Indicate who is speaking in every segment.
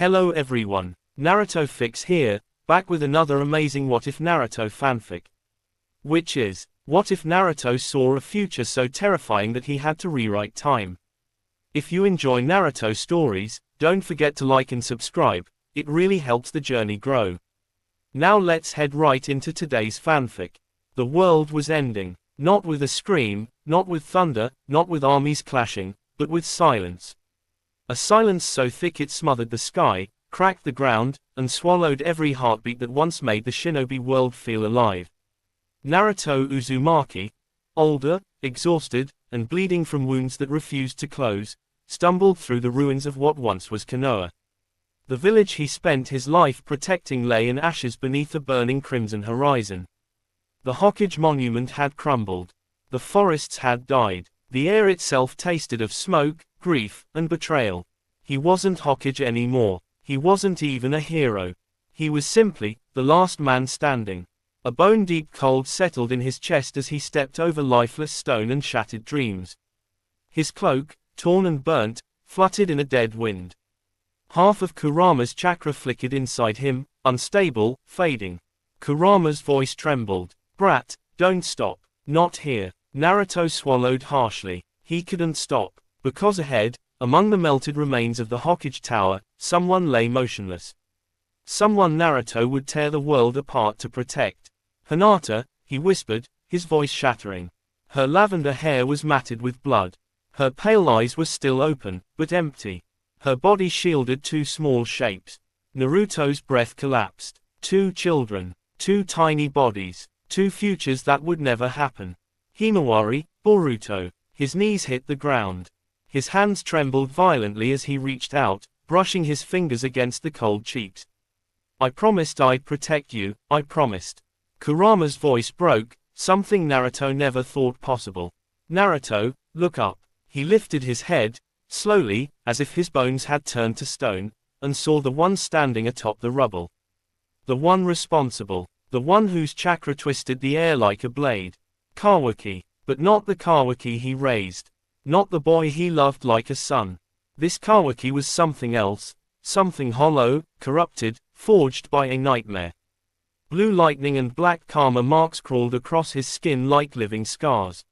Speaker 1: Hello everyone, Naruto Fix here, back with another amazing What If Naruto fanfic. Which is, what if Naruto saw a future so terrifying that he had to rewrite time? If you enjoy Naruto stories, don't forget to like and subscribe, it really helps the journey grow. Now let's head right into today's fanfic. The world was ending, not with a scream, not with thunder, not with armies clashing, but with silence. A silence so thick it smothered the sky, cracked the ground, and swallowed every heartbeat that once made the shinobi world feel alive. Naruto Uzumaki, older, exhausted, and bleeding from wounds that refused to close, stumbled through the ruins of what once was Konoha. The village he spent his life protecting lay in ashes beneath a burning crimson horizon. The Hokage monument had crumbled. The forests had died. The air itself tasted of smoke, grief, and betrayal. He wasn't Hokage anymore. He wasn't even a hero. He was simply the last man standing. A bone-deep cold settled in his chest as he stepped over lifeless stone and shattered dreams. His cloak, torn and burnt, fluttered in a dead wind. Half of Kurama's chakra flickered inside him, unstable, fading. Kurama's voice trembled. "Brat, don't stop. Not here." Naruto swallowed harshly. He couldn't stop, because ahead, among the melted remains of the Hokage Tower, someone lay motionless. Someone Naruto would tear the world apart to protect. "Hinata," he whispered, his voice shattering. Her lavender hair was matted with blood. Her pale eyes were still open, but empty. Her body shielded two small shapes. Naruto's breath collapsed. Two children. Two tiny bodies. Two futures that would never happen. Himawari, Boruto. His knees hit the ground. His hands trembled violently as he reached out, brushing his fingers against the cold cheeks. "I promised I'd protect you, I promised." Kurama's voice broke, something Naruto never thought possible. "Naruto, look up." He lifted his head, slowly, as if his bones had turned to stone, and saw the one standing atop the rubble. The one responsible. The one whose chakra twisted the air like a blade. Kawaki. But not the Kawaki he raised. Not the boy he loved like a son. This Kawaki was something else, something hollow, corrupted, forged by a nightmare. Blue lightning and black karma marks crawled across his skin like living scars.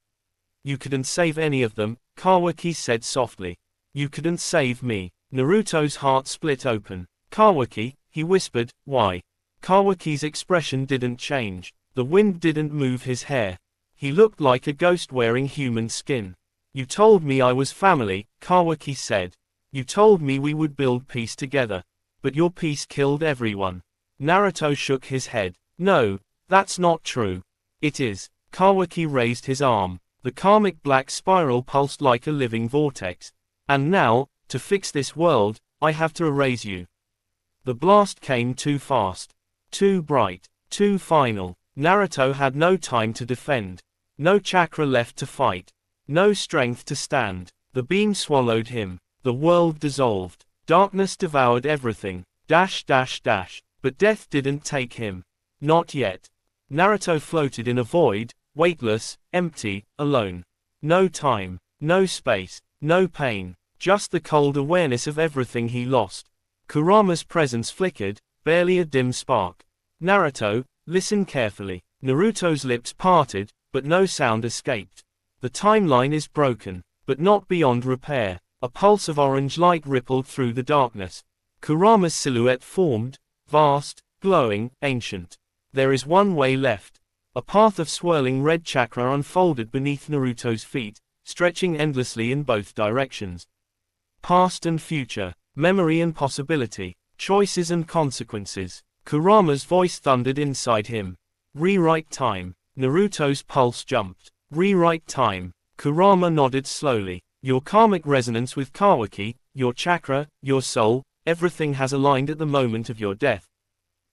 Speaker 1: "You couldn't save any of them," Kawaki said softly. "You couldn't save me." Naruto's heart split open. "Kawaki," he whispered, "why?" Kawaki's expression didn't change. The wind didn't move his hair. He looked like a ghost wearing human skin. "You told me I was family," Kawaki said. "You told me we would build peace together. But your peace killed everyone." Naruto shook his head. "No, that's not true." "It is." Kawaki raised his arm. The karmic black spiral pulsed like a living vortex. "And now, to fix this world, I have to erase you." The blast came too fast. Too bright. Too final. Naruto had no time to defend. No chakra left to fight. No strength to stand. The beam swallowed him. The world dissolved. Darkness devoured everything. But death didn't take him. Not yet. Naruto floated in a void, weightless, empty, alone. No time. No space. No pain. Just the cold awareness of everything he lost. Kurama's presence flickered, barely a dim spark. "Naruto, listen carefully." Naruto's lips parted, but no sound escaped. "The timeline is broken, but not beyond repair." A pulse of orange light rippled through the darkness. Kurama's silhouette formed, vast, glowing, ancient. "There is one way left." A path of swirling red chakra unfolded beneath Naruto's feet, stretching endlessly in both directions. Past and future, memory and possibility, choices and consequences. Kurama's voice thundered inside him. "Rewrite time." Naruto's pulse jumped. "Rewrite time." Kurama nodded slowly. "Your karmic resonance with Kawaki, your chakra, your soul, everything has aligned at the moment of your death."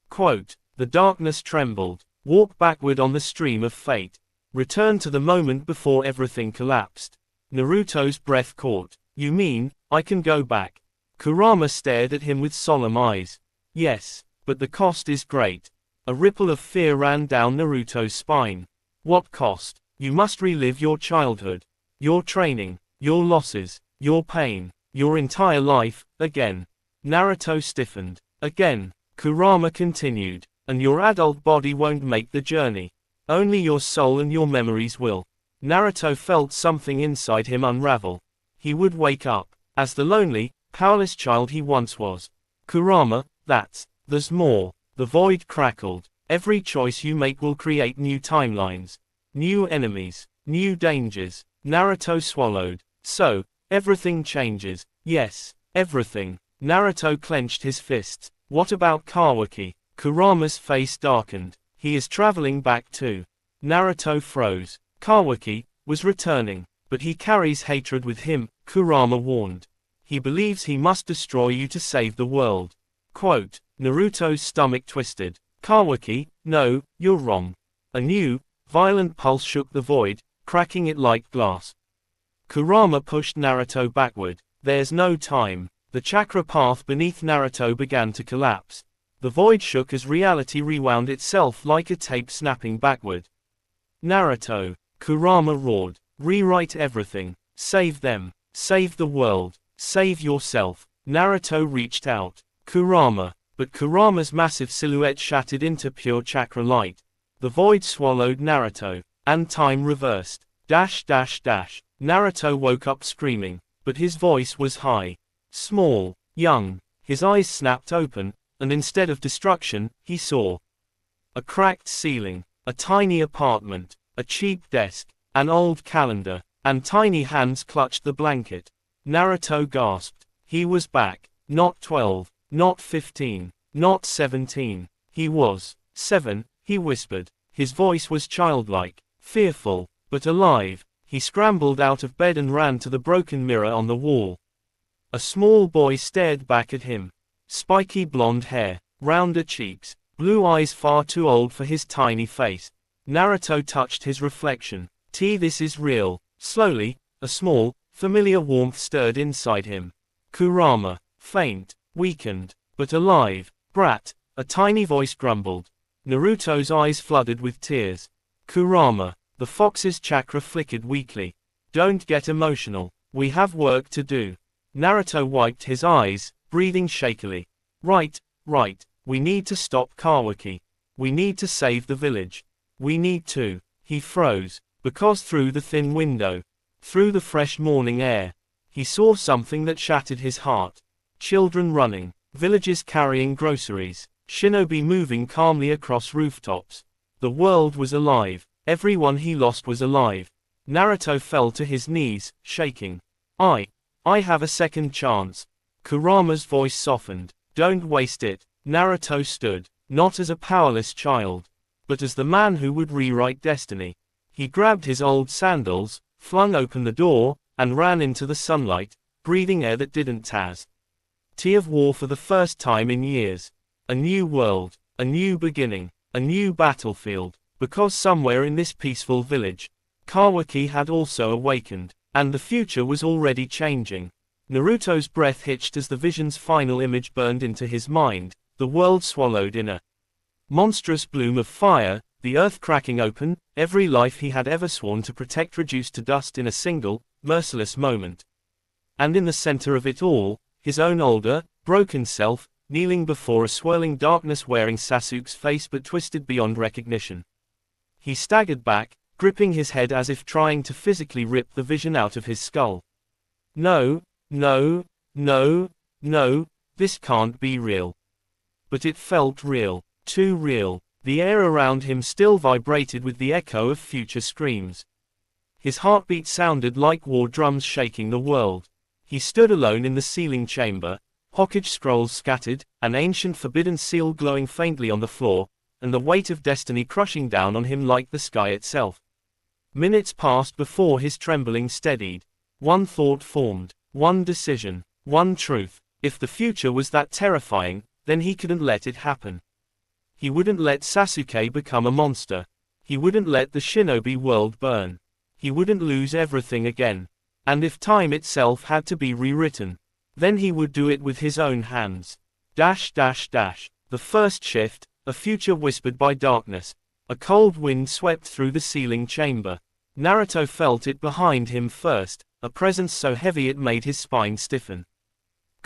Speaker 1: Quote, "The darkness trembled. Walk backward on the stream of fate. Return to the moment before everything collapsed." Naruto's breath caught. "You mean, I can go back?" Kurama stared at him with solemn eyes. "Yes, but the cost is great." A ripple of fear ran down Naruto's spine. "What cost?" "You must relive your childhood. Your training. Your losses. Your pain. Your entire life, again." Naruto stiffened. Again. Kurama continued. And your adult body won't make the journey. Only your soul and your memories will. Naruto felt something inside him unravel. He would wake up, as the lonely, powerless child he once was. Kurama, there's more. The void crackled. Every choice you make will create new timelines. New enemies. New dangers. Naruto swallowed. So, everything changes. Yes, everything. Naruto clenched his fists. What about Kawaki? Kurama's face darkened. He is traveling back too. Naruto froze. Kawaki was returning, but he carries hatred with him, Kurama warned. He believes he must destroy you to save the world. Quote, Naruto's stomach twisted. Kawaki, no, you're wrong. A new, violent pulse shook the void, cracking it like glass. Kurama pushed Naruto backward. There's no time. The chakra path beneath Naruto began to collapse. The void shook as reality rewound itself like a tape snapping backward. Naruto, Kurama roared. Rewrite everything. Save them. Save the world. Save yourself. Naruto reached out. Kurama. But Kurama's massive silhouette shattered into pure chakra light. The void swallowed Naruto. And time reversed. Naruto woke up screaming. But his voice was high. Small. Young. His eyes snapped open, and instead of destruction, he saw a cracked ceiling, a tiny apartment, a cheap desk, an old calendar, and tiny hands clutched the blanket. Naruto gasped. He was back. Not 12, not 15, not 17. He was 7, he whispered. His voice was childlike, fearful, but alive. He scrambled out of bed and ran to the broken mirror on the wall. A small boy stared back at him. Spiky blonde hair, rounder cheeks, blue eyes far too old for his tiny face. Naruto touched his reflection. This is real. Slowly, a small, familiar warmth stirred inside him. Kurama, faint, weakened, but alive. Brat, a tiny voice grumbled. Naruto's eyes flooded with tears. Kurama, the fox's chakra flickered weakly. Don't get emotional. We have work to do. Naruto wiped his eyes, breathing shakily. Right. We need to stop Kawaki. We need to save the village. We need to. He froze, because through the thin window, through the fresh morning air, he saw something that shattered his heart. Children running, villages carrying groceries, shinobi moving calmly across rooftops. The world was alive. Everyone he lost was alive. Naruto fell to his knees, shaking. I have a second chance. Kurama's voice softened. Don't waste it. Naruto stood, not as a powerless child, but as the man who would rewrite destiny. He grabbed his old sandals, flung open the door, and ran into the sunlight, breathing air that didn't taz. Of war for the first time in years. A new world, a new beginning, a new battlefield, because somewhere in this peaceful village, Kawaki had also awakened. And the future was already changing. Naruto's breath hitched as the vision's final image burned into his mind, the world swallowed in a monstrous bloom of fire, the earth cracking open, every life he had ever sworn to protect reduced to dust in a single, merciless moment. And in the center of it all, his own older, broken self, kneeling before a swirling darkness wearing Sasuke's face but twisted beyond recognition. He staggered back, gripping his head as if trying to physically rip the vision out of his skull. No, this can't be real. But it felt real, too real. The air around him still vibrated with the echo of future screams. His heartbeat sounded like war drums shaking the world. He stood alone in the sealing chamber, Hokage scrolls scattered, an ancient forbidden seal glowing faintly on the floor, and the weight of destiny crushing down on him like the sky itself. Minutes passed before his trembling steadied. One thought formed, one decision, one truth. If the future was that terrifying, then he couldn't let it happen. He wouldn't let Sasuke become a monster. He wouldn't let the shinobi world burn. He wouldn't lose everything again. And if time itself had to be rewritten, then he would do it with his own hands. The first shift, a future whispered by darkness. A cold wind swept through the sealing chamber. Naruto felt it behind him first, a presence so heavy it made his spine stiffen.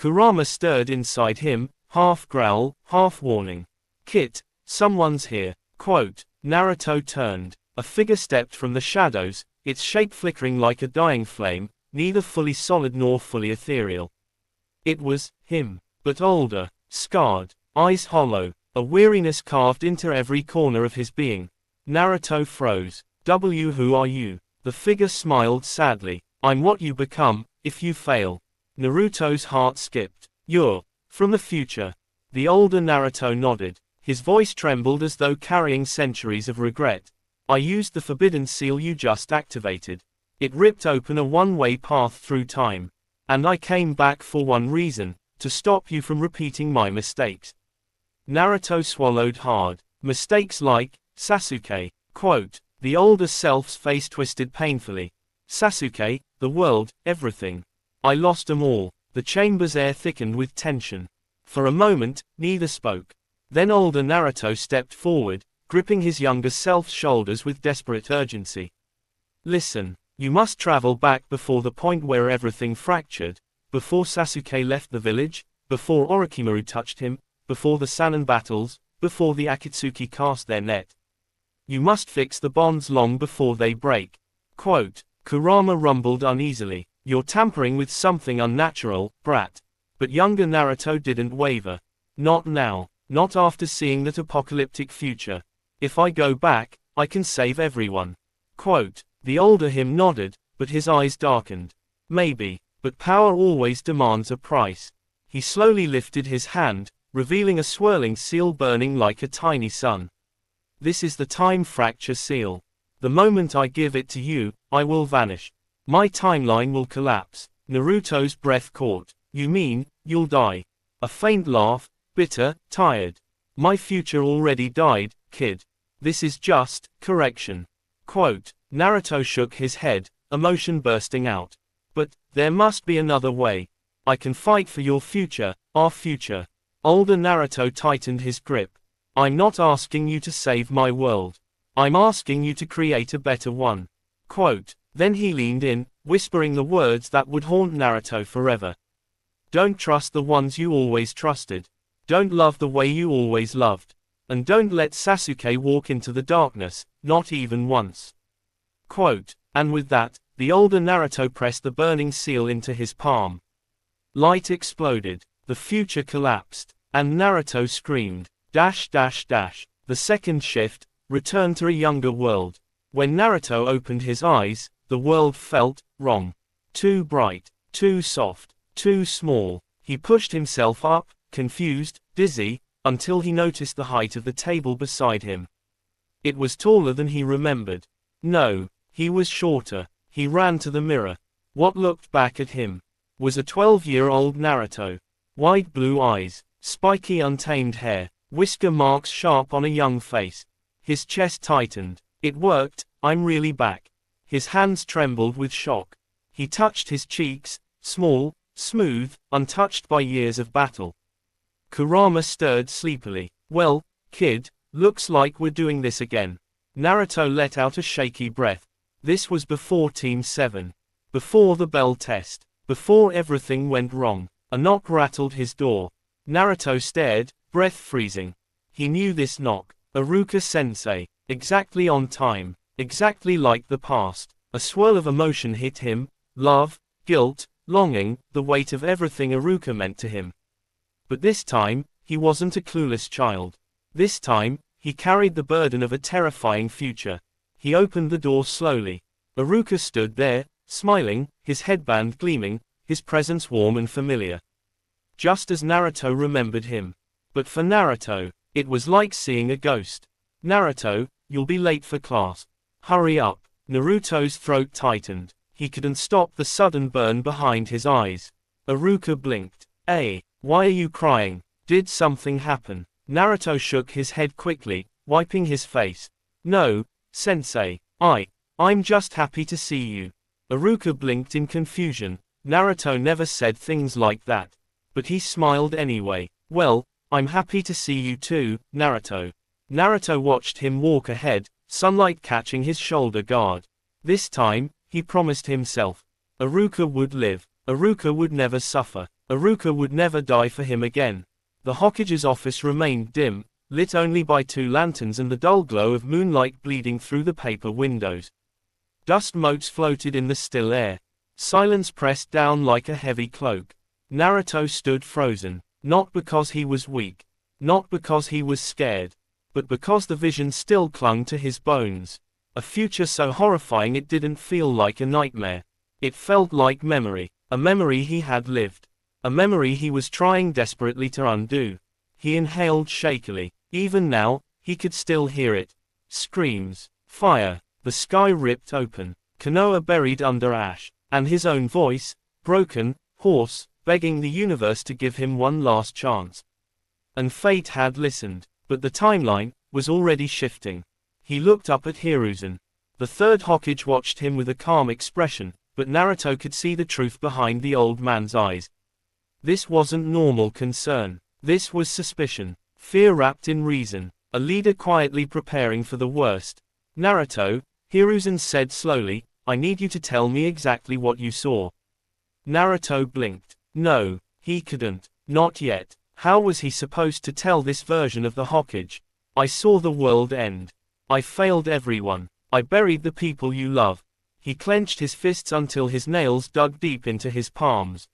Speaker 1: Kurama stirred inside him, half growl, half warning. Kit, someone's here. Quote. Naruto turned. A figure stepped from the shadows, its shape flickering like a dying flame, neither fully solid nor fully ethereal. It was him, but older, scarred, eyes hollow, a weariness carved into every corner of his being. Naruto froze. Who are you? The figure smiled sadly. I'm what you become, if you fail. Naruto's heart skipped. You're from the future. The older Naruto nodded. His voice trembled as though carrying centuries of regret. I used the forbidden seal you just activated. It ripped open a one-way path through time. And I came back for one reason, to stop you from repeating my mistakes. Naruto swallowed hard. Mistakes like, Sasuke. Quote. The older self's face twisted painfully. Sasuke, the world, everything. I lost them all. The chamber's air thickened with tension. For a moment, neither spoke. Then older Naruto stepped forward, gripping his younger self's shoulders with desperate urgency. Listen, you must travel back before the point where everything fractured, before Sasuke left the village, before Orochimaru touched him, before the Sannin battles, before the Akatsuki cast their net. You must fix the bonds long before they break. Quote. Kurama rumbled uneasily. You're tampering with something unnatural, brat. But younger Naruto didn't waver. Not now. Not after seeing that apocalyptic future. If I go back, I can save everyone. Quote. The older him nodded, but his eyes darkened. Maybe, but power always demands a price. He slowly lifted his hand, revealing a swirling seal burning like a tiny sun. This is the time fracture seal. The moment I give it to you, I will vanish. My timeline will collapse. Naruto's breath caught. You mean, you'll die? A faint laugh, bitter, tired. My future already died, kid. This is just, correction. Quote. Naruto shook his head, emotion bursting out. But, there must be another way. I can fight for your future, our future. Older Naruto tightened his grip. I'm not asking you to save my world. I'm asking you to create a better one. Quote. Then he leaned in, whispering the words that would haunt Naruto forever. Don't trust the ones you always trusted. Don't love the way you always loved. And don't let Sasuke walk into the darkness, not even once. Quote. And with that, the older Naruto pressed the burning seal into his palm. Light exploded. The future collapsed. And Naruto screamed. The second shift, returned to a younger world. When Naruto opened his eyes, the world felt wrong. Too bright, too soft, too small. He pushed himself up, confused, dizzy, until he noticed the height of the table beside him. It was taller than he remembered. No, he was shorter. He ran to the mirror. What looked back at him was a 12-year-old Naruto. Wide blue eyes, spiky untamed hair, whisker marks sharp on a young face. His chest tightened. It worked, I'm really back. His hands trembled with shock. He touched his cheeks, small, smooth, untouched by years of battle. Kurama stirred sleepily. Well, kid, looks like we're doing this again. Naruto let out a shaky breath. This was before Team 7. Before the bell test. Before everything went wrong. A knock rattled his door. Naruto stared, breath freezing. He knew this knock. Iruka-sensei. Exactly on time. Exactly like the past. A swirl of emotion hit him. Love, guilt, longing, the weight of everything Iruka meant to him. But this time, he wasn't a clueless child. This time, he carried the burden of a terrifying future. He opened the door slowly. Iruka stood there, smiling, his headband gleaming, his presence warm and familiar. Just as Naruto remembered him. But for Naruto, it was like seeing a ghost. Naruto, you'll be late for class. Hurry up. Naruto's throat tightened. He couldn't stop the sudden burn behind his eyes. Iruka blinked. Why are you crying? Did something happen? Naruto shook his head quickly, wiping his face. No, sensei. I'm just happy to see you. Iruka blinked in confusion. Naruto never said things like that. But he smiled anyway. Well, I'm happy to see you too, Naruto. Naruto watched him walk ahead, sunlight catching his shoulder guard. This time, he promised himself. Iruka would live. Iruka would never suffer. Iruka would never die for him again. The Hokage's office remained dim, lit only by 2 lanterns and the dull glow of moonlight bleeding through the paper windows. Dust motes floated in the still air. Silence pressed down like a heavy cloak. Naruto stood frozen, not because he was weak, not because he was scared, but because the vision still clung to his bones. A future so horrifying it didn't feel like a nightmare. It felt like memory, a memory he had lived, a memory he was trying desperately to undo. He inhaled shakily. Even now, he could still hear it. Screams, fire, the sky ripped open, Konoha buried under ash, and his own voice, broken, hoarse, begging the universe to give him one last chance. And fate had listened, but the timeline was already shifting. He looked up at Hiruzen. The third Hokage watched him with a calm expression, but Naruto could see the truth behind the old man's eyes. This wasn't normal concern. This was suspicion. Fear wrapped in reason. A leader quietly preparing for the worst. Naruto, Hiruzen said slowly, I need you to tell me exactly what you saw. Naruto blinked. No, he couldn't. Not yet. How was he supposed to tell this version of the Hokage? I saw the world end. I failed everyone. I buried the people you love. He clenched his fists until his nails dug deep into his palms.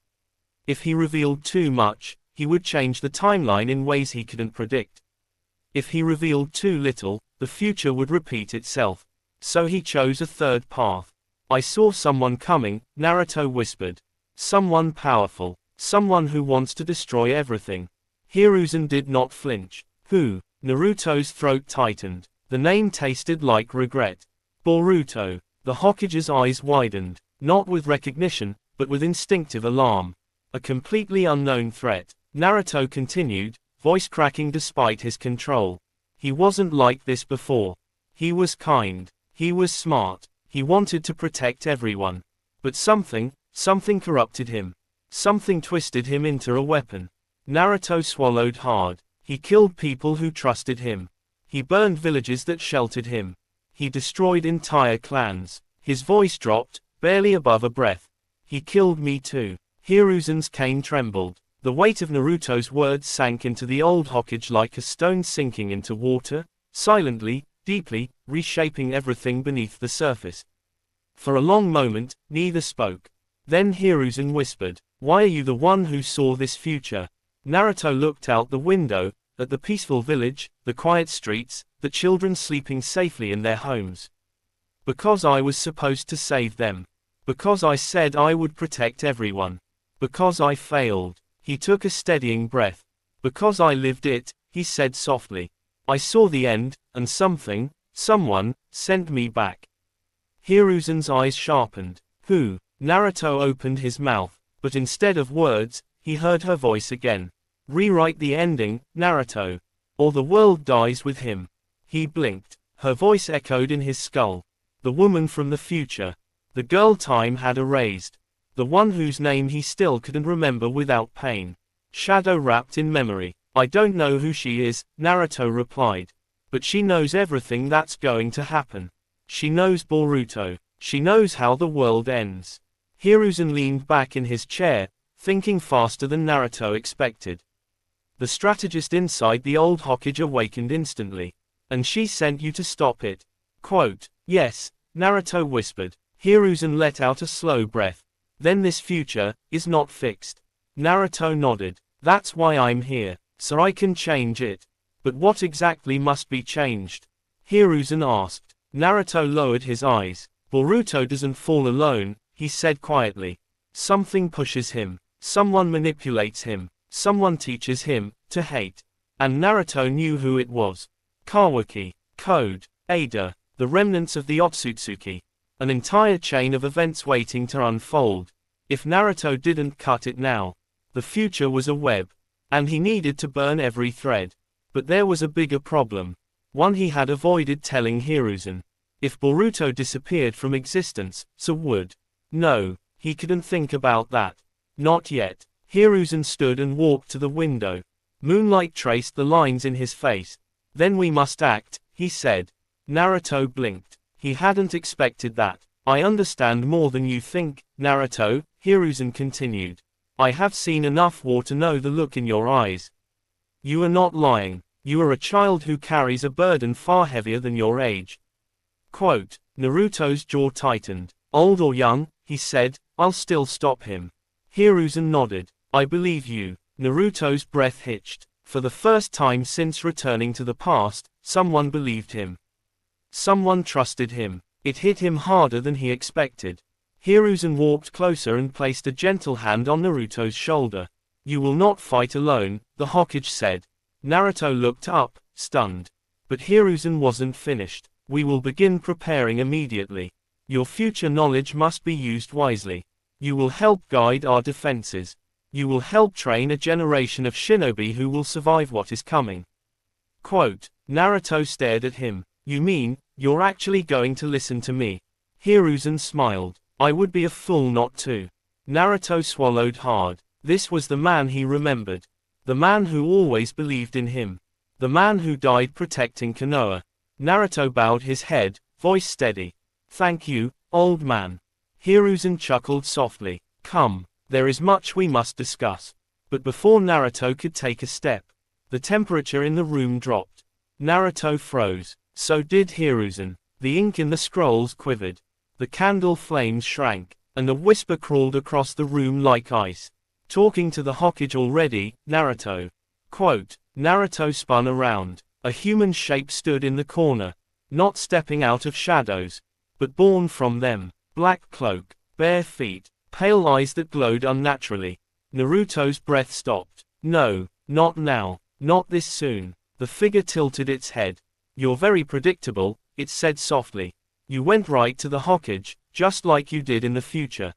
Speaker 1: If he revealed too much, he would change the timeline in ways he couldn't predict. If he revealed too little, the future would repeat itself. So he chose a third path. I saw someone coming, Naruto whispered. Someone powerful. Someone who wants to destroy everything. Hiruzen did not flinch. Who? Naruto's throat tightened. The name tasted like regret. Boruto. The Hokage's eyes widened, not with recognition, but with instinctive alarm. A completely unknown threat. Naruto continued, voice cracking despite his control. He wasn't like this before. He was kind. He was smart. He wanted to protect everyone. But something corrupted him. Something twisted him into a weapon. Naruto swallowed hard. He killed people who trusted him. He burned villages that sheltered him. He destroyed entire clans. His voice dropped, barely above a breath. He killed me too. Hiruzen's cane trembled. The weight of Naruto's words sank into the old Hokage like a stone sinking into water, silently, deeply, reshaping everything beneath the surface. For a long moment, neither spoke. Then Hiruzen whispered, "Why are you the one who saw this future?" Naruto looked out the window, at the peaceful village, the quiet streets, the children sleeping safely in their homes. Because I was supposed to save them. Because I said I would protect everyone. Because I failed. He took a steadying breath. Because I lived it, he said softly. I saw the end, and someone, sent me back. Hiruzen's eyes sharpened. Who? Naruto opened his mouth, but instead of words, he heard her voice again. Rewrite the ending, Naruto. Or the world dies with him. He blinked. Her voice echoed in his skull. The woman from the future. The girl time had erased. The one whose name he still couldn't remember without pain. Shadow wrapped in memory. I don't know who she is, Naruto replied. But she knows everything that's going to happen. She knows Boruto. She knows how the world ends. Hiruzen leaned back in his chair, thinking faster than Naruto expected. The strategist inside the old Hokage awakened instantly. And she sent you to stop it. Quote, yes, Naruto whispered. Hiruzen let out a slow breath. Then this future is not fixed. Naruto nodded. That's why I'm here, so I can change it. But what exactly must be changed? Hiruzen asked. Naruto lowered his eyes. Boruto doesn't fall alone, he said quietly. Something pushes him. Someone manipulates him. Someone teaches him to hate. And Naruto knew who it was. Kawaki, Code, Ada, the remnants of the Otsutsuki. An entire chain of events waiting to unfold. If Naruto didn't cut it now, the future was a web. And he needed to burn every thread. But there was a bigger problem. One he had avoided telling Hiruzen. If Boruto disappeared from existence, so would. No, he couldn't think about that. Not yet. Hiruzen stood and walked to the window. Moonlight traced the lines in his face. Then we must act, he said. Naruto blinked. He hadn't expected that. I understand more than you think, Naruto, Hiruzen continued. I have seen enough war to know the look in your eyes. You are not lying. You are a child who carries a burden far heavier than your age. Quote, Naruto's jaw tightened. Old or young, he said, I'll still stop him. Hiruzen nodded. I believe you. Naruto's breath hitched. For the first time since returning to the past, someone believed him. Someone trusted him. It hit him harder than he expected. Hiruzen walked closer and placed a gentle hand on Naruto's shoulder. You will not fight alone, the Hokage said. Naruto looked up, stunned. But Hiruzen wasn't finished. We will begin preparing immediately. Your future knowledge must be used wisely. You will help guide our defenses. You will help train a generation of shinobi who will survive what is coming. Quote, Naruto stared at him. You mean, you're actually going to listen to me? Hiruzen smiled. I would be a fool not to. Naruto swallowed hard. This was the man he remembered. The man who always believed in him. The man who died protecting Konoha. Naruto bowed his head, voice steady. Thank you, old man. Hiruzen chuckled softly. Come, there is much we must discuss. But before Naruto could take a step, the temperature in the room dropped. Naruto froze. So did Hiruzen. The ink in the scrolls quivered. The candle flames shrank, and a whisper crawled across the room like ice. Talking to the Hokage already, Naruto. Quote, Naruto spun around. A human shape stood in the corner. Not stepping out of shadows, but born from them. Black cloak, bare feet, pale eyes that glowed unnaturally. Naruto's breath stopped. No, not now, not this soon. The figure tilted its head. You're very predictable, it said softly. You went right to the Hokage, just like you did in the future.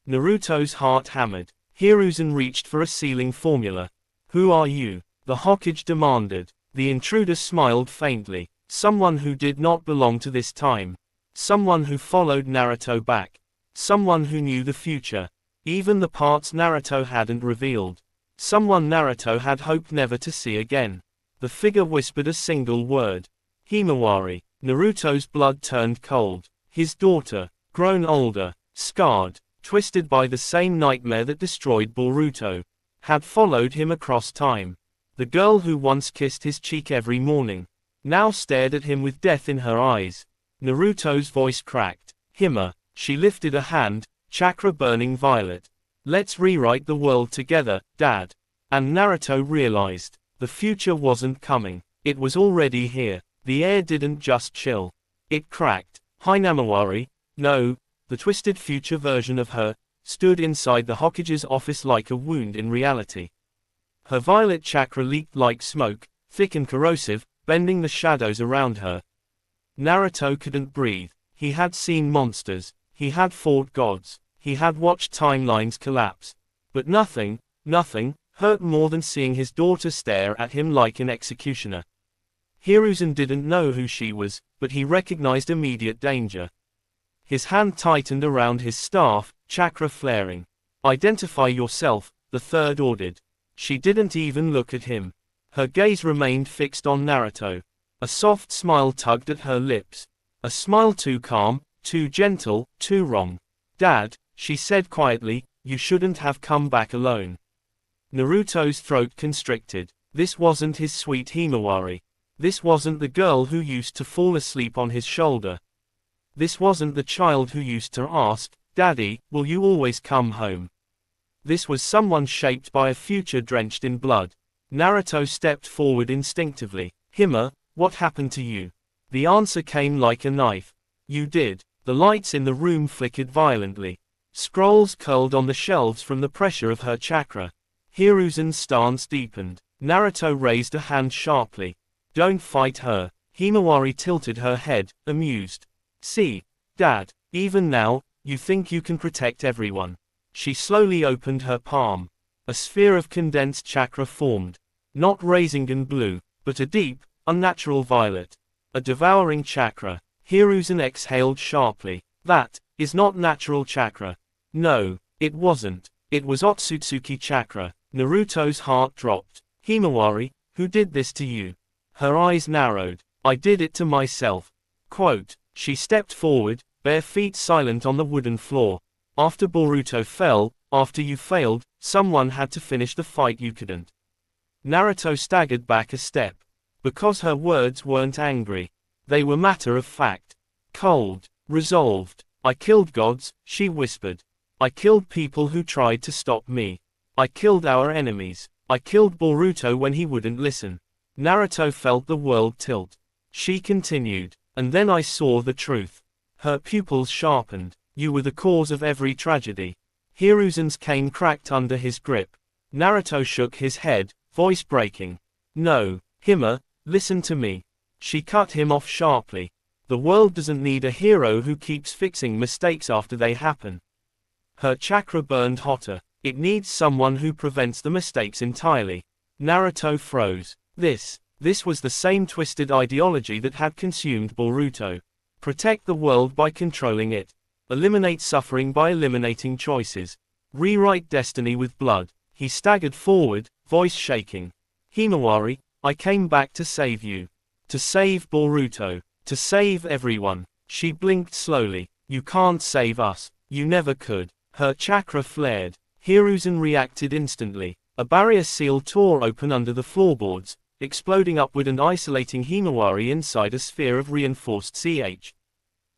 Speaker 1: Naruto's heart hammered. Hiruzen reached for a sealing formula. Who are you? The Hokage demanded. The intruder smiled faintly. Someone who did not belong to this time. Someone who followed Naruto back. Someone who knew the future. Even the parts Naruto hadn't revealed. Someone Naruto had hoped never to see again. The figure whispered a single word. Himawari. Naruto's blood turned cold. His daughter, grown older, scarred, twisted by the same nightmare that destroyed Boruto, had followed him across time. The girl who once kissed his cheek every morning, now stared at him with death in her eyes. Naruto's voice cracked. Hima, she lifted a hand, chakra burning violet. Let's rewrite the world together, Dad. And Naruto realized, the future wasn't coming. It was already here. The air didn't just chill. It cracked. Hinamawari, no, the twisted future version of her, stood inside the Hokage's office like a wound in reality. Her violet chakra leaked like smoke, thick and corrosive, bending the shadows around her. Naruto couldn't breathe. He had seen monsters. He had fought gods. He had watched timelines collapse. But nothing hurt more than seeing his daughter stare at him like an executioner. Hiruzen didn't know who she was, but he recognized immediate danger. His hand tightened around his staff, chakra flaring. Identify yourself, the third ordered. She didn't even look at him. Her gaze remained fixed on Naruto. A soft smile tugged at her lips. A smile too calm, too gentle, too wrong. Dad, she said quietly, you shouldn't have come back alone. Naruto's throat constricted. This wasn't his sweet Himawari. This wasn't the girl who used to fall asleep on his shoulder. This wasn't the child who used to ask, Daddy, will you always come home? This was someone shaped by a future drenched in blood. Naruto stepped forward instinctively. Hima, what happened to you? The answer came like a knife. You did. The lights in the room flickered violently. Scrolls curled on the shelves from the pressure of her chakra. Hiruzen's stance deepened. Naruto raised a hand sharply. Don't fight her. Himawari tilted her head, amused. See, Dad, even now, you think you can protect everyone. She slowly opened her palm. A sphere of condensed chakra formed. Not Rasengan blue, but a deep, unnatural violet. A devouring chakra. Hiruzen exhaled sharply. That is not natural chakra. No, it wasn't. It was Otsutsuki chakra. Naruto's heart dropped. Himawari, who did this to you? Her eyes narrowed. I did it to myself. Quote, she stepped forward, bare feet silent on the wooden floor. After Boruto fell, After you failed, someone had to finish the fight you couldn't. Naruto staggered back a step. Because her words weren't angry. They were matter of fact. Cold. Resolved. I killed gods, she whispered. I killed people who tried to stop me. I killed our enemies. I killed Boruto when he wouldn't listen. Naruto felt the world tilt. She continued. And then I saw the truth. Her pupils sharpened. You were the cause of every tragedy. Hiruzen's cane cracked under his grip. Naruto shook his head, voice breaking. No, Hima, listen to me. She cut him off sharply. The world doesn't need a hero who keeps fixing mistakes after they happen. Her chakra burned hotter. It needs someone who prevents the mistakes entirely. Naruto froze. This was the same twisted ideology that had consumed Boruto. Protect the world by controlling it. Eliminate suffering by eliminating choices. Rewrite destiny with blood. He staggered forward, voice shaking. Himawari, I came back to save you. To save Boruto. To save everyone. She blinked slowly. You can't save us. You never could. Her chakra flared. Hiruzen reacted instantly. A barrier seal tore open under the floorboards, exploding upward and isolating Himawari inside a sphere of reinforced CH.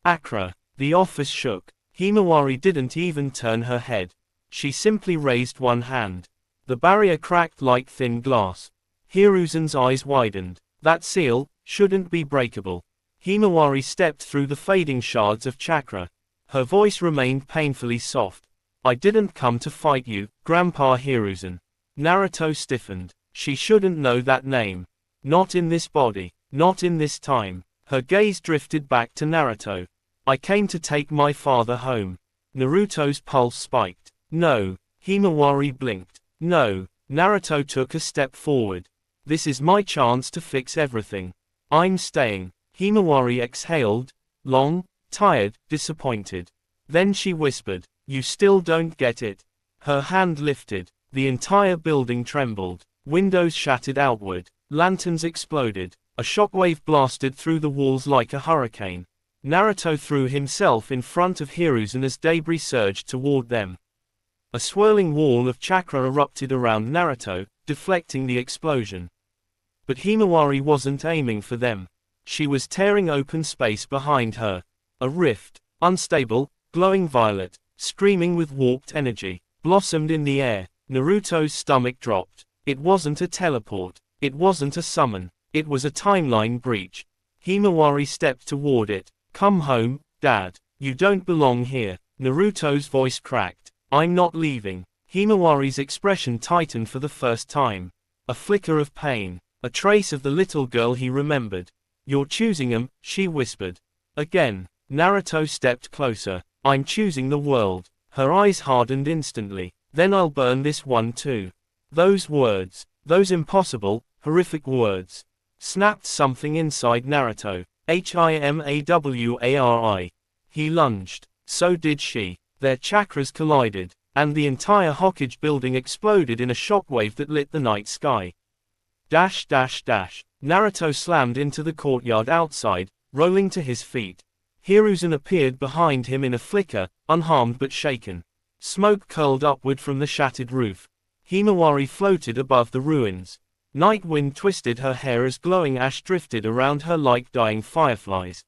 Speaker 1: Akra. The office shook. Himawari didn't even turn her head. She simply raised one hand. The barrier cracked like thin glass. Hiruzen's eyes widened. That seal shouldn't be breakable. Himawari stepped through the fading shards of chakra. Her voice remained painfully soft. I didn't come to fight you, Grandpa Hiruzen. Naruto stiffened. She shouldn't know that name. Not in this body. Not in this time. Her gaze drifted back to Naruto. I came to take my father home. Naruto's pulse spiked. No. Himawari blinked. No. Naruto took a step forward. This is my chance to fix everything. I'm staying. Himawari exhaled. Long, tired, disappointed. Then she whispered. You still don't get it. Her hand lifted. The entire building trembled. Windows shattered outward. Lanterns exploded. A shockwave blasted through the walls like a hurricane. Naruto threw himself in front of Hiruzen as debris surged toward them. A swirling wall of chakra erupted around Naruto, deflecting the explosion. But Himawari wasn't aiming for them. She was tearing open space behind her. A rift, unstable, glowing violet, screaming with warped energy, blossomed in the air. Naruto's stomach dropped. It wasn't a teleport. It wasn't a summon. It was a timeline breach. Himawari stepped toward it. Come home, Dad. You don't belong here. Naruto's voice cracked. I'm not leaving. Himawari's expression tightened for the first time. A flicker of pain. A trace of the little girl he remembered. You're choosing him, she whispered. Again. Naruto stepped closer. I'm choosing the world. Her eyes hardened instantly. Then I'll burn this one too. Those words. Those impossible, horrific words. Snapped something inside Naruto. Himawari. He lunged. So did she. Their chakras collided, and the entire Hokage building exploded in a shockwave that lit the night sky. Dash dash dash. Naruto slammed into the courtyard outside, rolling to his feet. Hiruzen appeared behind him in a flicker, unharmed but shaken. Smoke curled upward from the shattered roof. Himawari floated above the ruins. Night wind twisted her hair as glowing ash drifted around her like dying fireflies.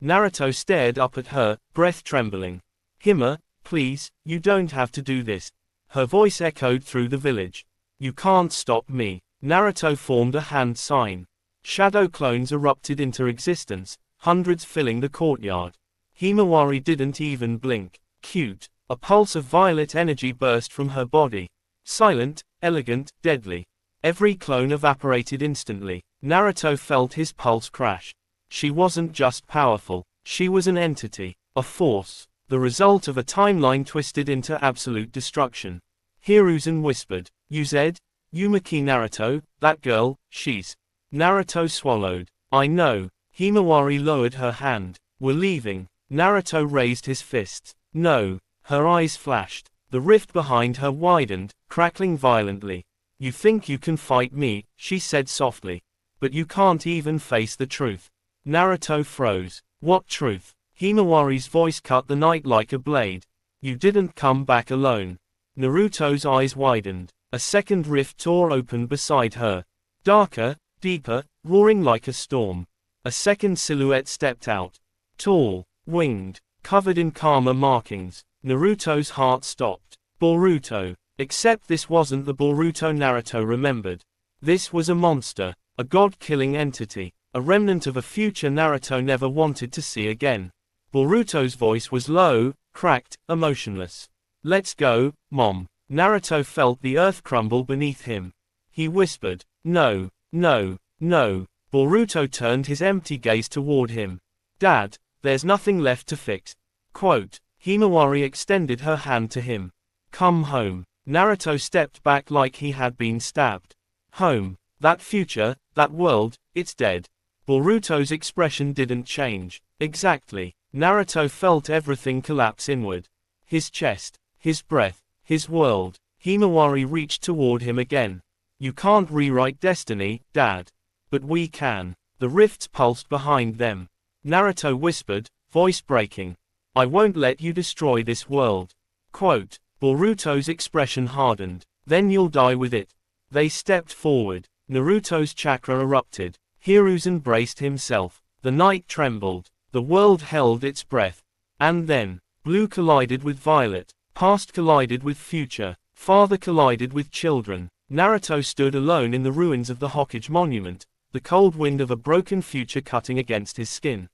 Speaker 1: Naruto stared up at her, breath trembling. Hima, please, you don't have to do this. Her voice echoed through the village. You can't stop me. Naruto formed a hand sign. Shadow clones erupted into existence, hundreds filling the courtyard. Himawari didn't even blink. Cute. A pulse of violet energy burst from her body. Silent, elegant, deadly. Every clone evaporated instantly. Naruto felt his pulse crash. She wasn't just powerful. She was an entity. A force. The result of a timeline twisted into absolute destruction. Hiruzen whispered. You said? Yumaki Naruto, that girl, she's. Naruto swallowed. I know. Himawari lowered her hand. We're leaving. Naruto raised his fists. No. Her eyes flashed. The rift behind her widened, crackling violently. You think you can fight me, she said softly. But you can't even face the truth. Naruto froze. What truth? Himawari's voice cut the night like a blade. You didn't come back alone. Naruto's eyes widened. A second rift tore open beside her. Darker, deeper, roaring like a storm. A second silhouette stepped out. Tall, winged, covered in karma markings. Naruto's heart stopped. Boruto. Except this wasn't the Boruto Naruto remembered. This was a monster, a god-killing entity, a remnant of a future Naruto never wanted to see again. Boruto's voice was low, cracked, emotionless. "Let's go, Mom." Naruto felt the earth crumble beneath him. He whispered, "No, no, no." Boruto turned his empty gaze toward him. "Dad, there's nothing left to fix." Quote, Himawari extended her hand to him. "Come home." Naruto stepped back like he had been stabbed. Home. That future, that world, it's dead. Boruto's expression didn't change. Exactly. Naruto felt everything collapse inward. His chest, his breath, his world. Himawari reached toward him again. "You can't rewrite destiny, Dad. But we can." The rifts pulsed behind them. Naruto whispered, voice breaking, "I won't let you destroy this world." Quote, Boruto's expression hardened. "Then you'll die with it." They stepped forward. Naruto's chakra erupted. Hiruzen braced himself. The night trembled. The world held its breath. And then, blue collided with violet. Past collided with future. Father collided with children. Naruto stood alone in the ruins of the Hokage monument, the cold wind of a broken future cutting against his skin.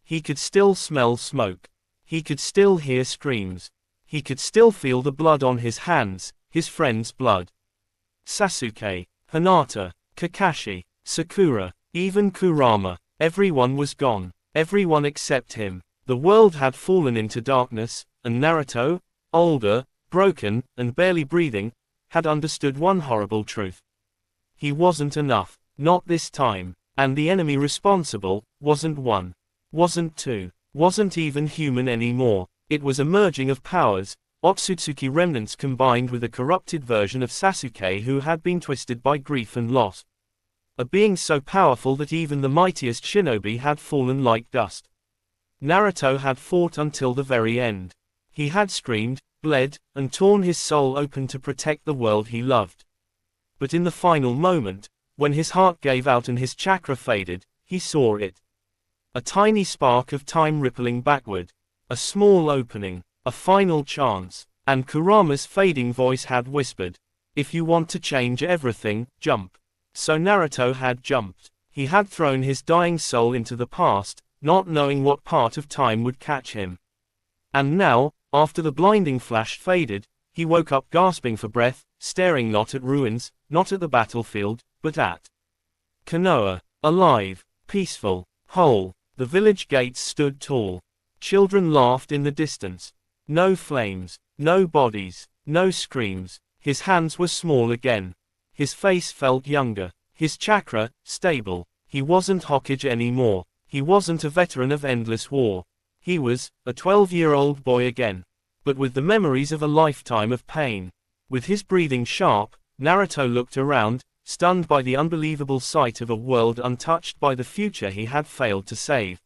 Speaker 1: He could still smell smoke. He could still hear screams. He could still feel the blood on his hands, his friend's blood. Sasuke, Hinata, Kakashi, Sakura, even Kurama, everyone was gone. Everyone except him. The world had fallen into darkness, and Naruto, older, broken, and barely breathing, had understood one horrible truth. He wasn't enough, not this time, and the enemy responsible, wasn't one, wasn't two, wasn't even human anymore. It was a merging of powers, Otsutsuki remnants combined with a corrupted version of Sasuke who had been twisted by grief and loss. A being so powerful that even the mightiest shinobi had fallen like dust. Naruto had fought until the very end. He had screamed, bled, and torn his soul open to protect the world he loved. But in the final moment, when his heart gave out and his chakra faded, he saw it. A tiny spark of time rippling backward. A small opening. A final chance. And Kurama's fading voice had whispered, "If you want to change everything, jump." So Naruto had jumped. He had thrown his dying soul into the past, not knowing what part of time would catch him. And now, after the blinding flash faded, he woke up gasping for breath, staring not at ruins, not at the battlefield, but at Konoha, alive, peaceful, whole. The village gates stood tall. Children laughed in the distance. No flames, no bodies, no screams. His hands were small again. His face felt younger. His chakra, stable. He wasn't Hokage anymore. He wasn't a veteran of endless war. He was a 12-year-old boy again. But with the memories of a lifetime of pain. With his breathing sharp, Naruto looked around, stunned by the unbelievable sight of a world untouched by the future he had failed to save.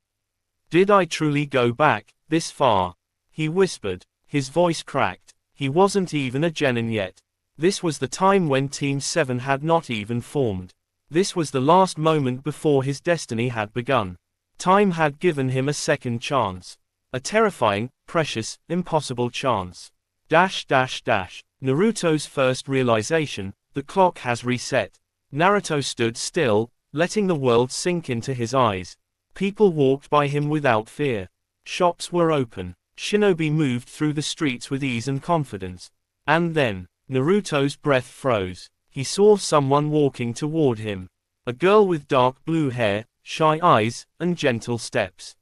Speaker 1: "Did I truly go back this far?" he whispered. His voice cracked. He wasn't even a genin yet. This was the time when Team 7 had not even formed. This was the last moment before his destiny had begun. Time had given him a second chance. A terrifying, precious, impossible chance. Naruto's first realization, the clock has reset. Naruto stood still, letting the world sink into his eyes. People walked by him without fear. Shops were open. Shinobi moved through the streets with ease and confidence. And then, Naruto's breath froze. He saw someone walking toward him. A girl with dark blue hair, shy eyes, and gentle steps.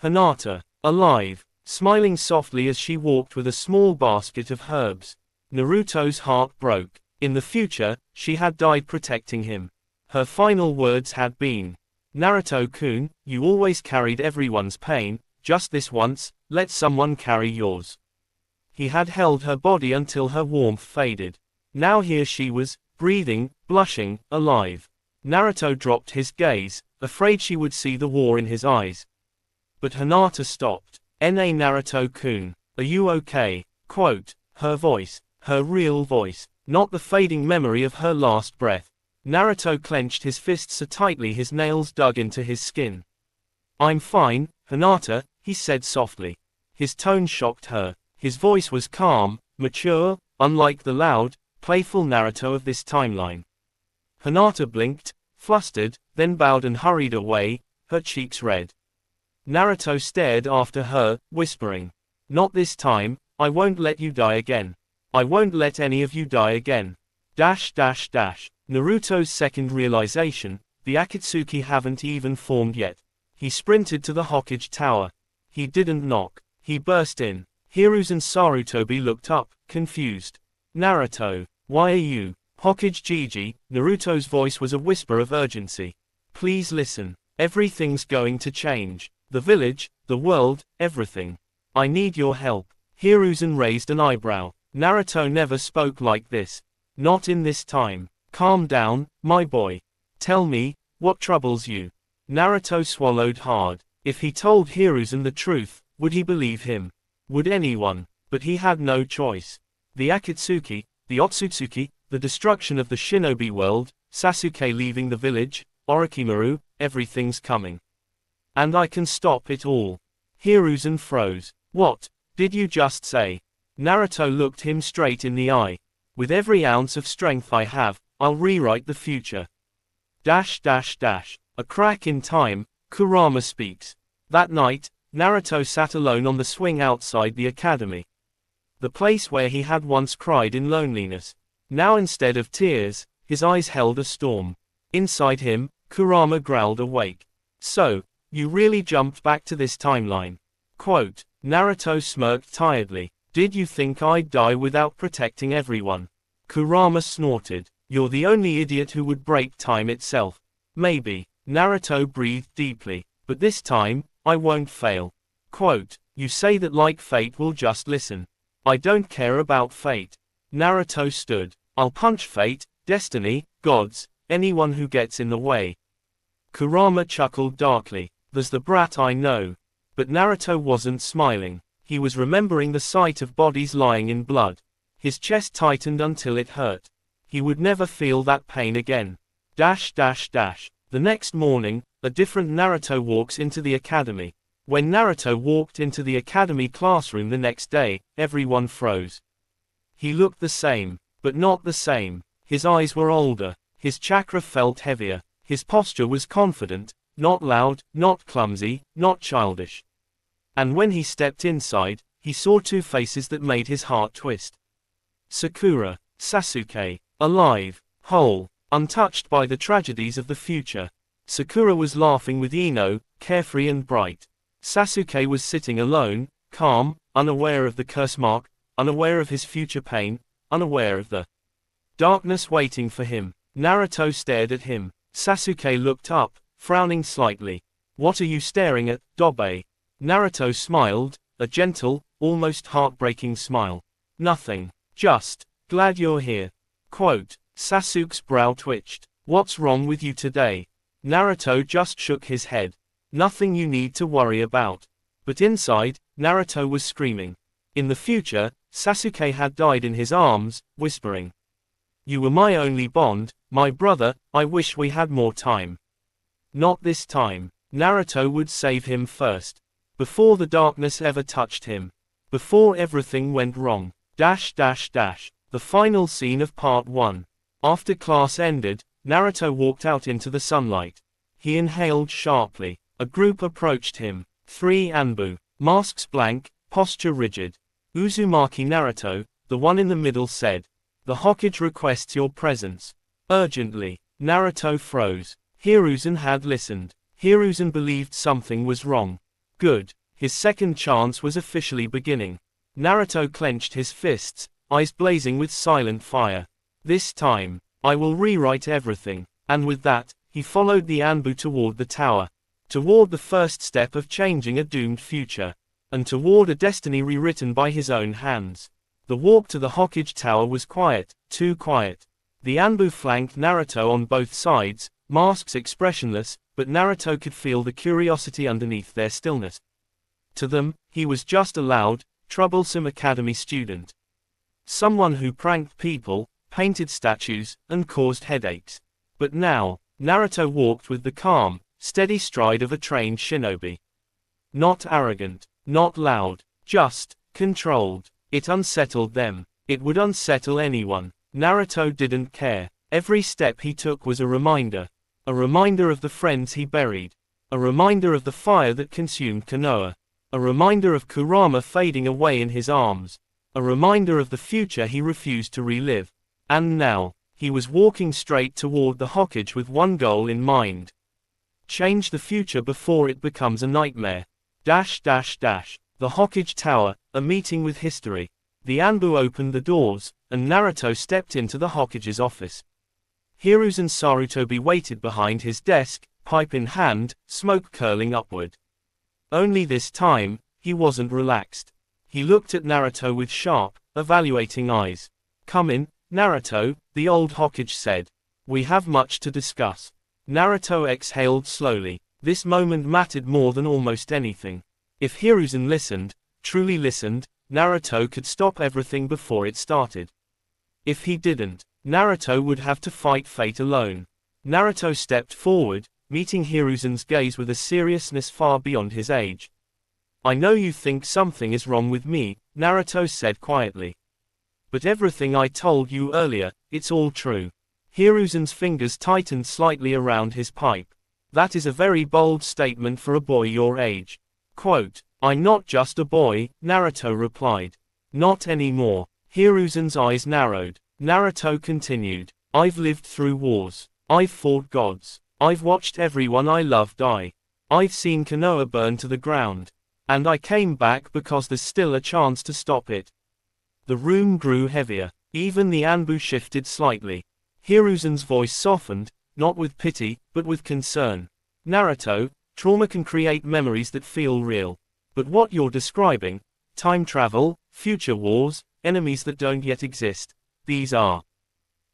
Speaker 1: Hinata, alive, smiling softly as she walked with a small basket of herbs. Naruto's heart broke. In the future, she had died protecting him. Her final words had been, "Naruto-kun, you always carried everyone's pain, just this once, let someone carry yours." He had held her body until her warmth faded. Now here she was, breathing, blushing, alive. Naruto dropped his gaze, afraid she would see the war in his eyes. But Hinata stopped. "Na Naruto-kun, are you okay?" Quote, her voice, Her real voice, not the fading memory of her last breath. Naruto clenched his fists so tightly his nails dug into his skin. "I'm fine, Hinata," he said softly. His tone shocked her. His voice was calm, mature, unlike the loud, playful Naruto of this timeline. Hinata blinked, flustered, then bowed and hurried away, her cheeks red. Naruto stared after her, whispering, "Not this time, I won't let you die again. I won't let any of you die again." Naruto's second realization, the Akatsuki haven't even formed yet. He sprinted to the Hokage Tower. He didn't knock. He burst in. Hiruzen Sarutobi looked up, confused. "Naruto, why are you?" "Hokage Gigi," Naruto's voice was a whisper of urgency. "Please listen. Everything's going to change. The village, the world, everything. I need your help." Hiruzen raised an eyebrow. Naruto never spoke like this. "Not in this time. Calm down, my boy. Tell me, what troubles you?" Naruto swallowed hard. If he told Hiruzen the truth, would he believe him? Would anyone? But he had no choice. The Akatsuki, the Otsutsuki, the destruction of the shinobi world, Sasuke leaving the village, Orochimaru, everything's coming. And I can stop it all. Hiruzen froze. "What did you just say?" Naruto looked him straight in the eye. "With every ounce of strength I have, I'll rewrite the future." A crack in time, Kurama speaks. That night, Naruto sat alone on the swing outside the academy. The place where he had once cried in loneliness. Now instead of tears, his eyes held a storm. Inside him, Kurama growled awake. "So, you really jumped back to this timeline?" Quote, Naruto smirked tiredly. "Did you think I'd die without protecting everyone?" Kurama snorted. "You're the only idiot who would break time itself." "Maybe." Naruto breathed deeply. "But this time, I won't fail." Quote, "You say that like fate will just listen. I don't care about fate." Naruto stood. "I'll punch fate, destiny, gods, anyone who gets in the way." Kurama chuckled darkly. "There's the brat I know." But Naruto wasn't smiling. He was remembering the sight of bodies lying in blood. His chest tightened until it hurt. He would never feel that pain again. The next morning, a different Naruto walks into the academy. When Naruto walked into the academy classroom the next day, everyone froze. He looked the same, but not the same. His eyes were older. His chakra felt heavier. His posture was confident, not loud, not clumsy, not childish. And when he stepped inside, he saw two faces that made his heart twist. Sakura, Sasuke, alive, whole, untouched by the tragedies of the future. Sakura was laughing with Ino, carefree and bright. Sasuke was sitting alone, calm, unaware of the curse mark, unaware of his future pain, unaware of the darkness waiting for him. Naruto stared at him. Sasuke looked up, frowning slightly. "What are you staring at, Dobe?" Naruto smiled, a gentle, almost heartbreaking smile. "Nothing. Just glad you're here." Quote, Sasuke's brow twitched. "What's wrong with you today?" Naruto just shook his head. "Nothing you need to worry about." But inside, Naruto was screaming. In the future, Sasuke had died in his arms, whispering, "You were my only bond, my brother, I wish we had more time." Not this time. Naruto would save him first. Before the darkness ever touched him. Before everything went wrong. The final scene of Part 1. After class ended, Naruto walked out into the sunlight. He inhaled sharply. A group approached him. 3 Anbu. Masks blank, posture rigid. Uzumaki Naruto, the one in the middle said. "The Hokage requests your presence. Urgently." Naruto froze. Hiruzen had listened. Hiruzen believed something was wrong. Good. His second chance was officially beginning. Naruto clenched his fists, eyes blazing with silent fire. "This time, I will rewrite everything." And with that, he followed the Anbu toward the tower. Toward the first step of changing a doomed future. And toward a destiny rewritten by his own hands. The walk to the Hokage Tower was quiet, too quiet. The Anbu flanked Naruto on both sides, masks expressionless, but Naruto could feel the curiosity underneath their stillness. To them, he was just a loud, troublesome academy student. Someone who pranked people, painted statues, and caused headaches. But now, Naruto walked with the calm, steady stride of a trained shinobi. Not arrogant, not loud, just controlled. It unsettled them. It would unsettle anyone. Naruto didn't care. Every step he took was a reminder. A reminder of the friends he buried. A reminder of the fire that consumed Konoha. A reminder of Kurama fading away in his arms. A reminder of the future he refused to relive. And now, he was walking straight toward the Hokage with one goal in mind. Change the future before it becomes a nightmare. The Hokage Tower, a meeting with history. The Anbu opened the doors, and Naruto stepped into the Hokage's office. Hiruzen Sarutobi waited behind his desk, pipe in hand, smoke curling upward. Only this time, he wasn't relaxed. He looked at Naruto with sharp, evaluating eyes. "Come in, Naruto," the old Hokage said. "We have much to discuss." Naruto exhaled slowly. This moment mattered more than almost anything. If Hiruzen listened, truly listened, Naruto could stop everything before it started. If he didn't, Naruto would have to fight fate alone. Naruto stepped forward, meeting Hiruzen's gaze with a seriousness far beyond his age. "I know you think something is wrong with me," Naruto said quietly. "But everything I told you earlier, it's all true." Hiruzen's fingers tightened slightly around his pipe. "That is a very bold statement for a boy your age." Quote, "I'm not just a boy," Naruto replied. "Not anymore." Hiruzen's eyes narrowed. Naruto continued, "I've lived through wars. I've fought gods. I've watched everyone I love die. I've seen Konoha burn to the ground. And I came back because there's still a chance to stop it." The room grew heavier. Even the Anbu shifted slightly. Hiruzen's voice softened, not with pity, but with concern. "Naruto, trauma can create memories that feel real. But what you're describing, time travel, future wars, enemies that don't yet exist, these are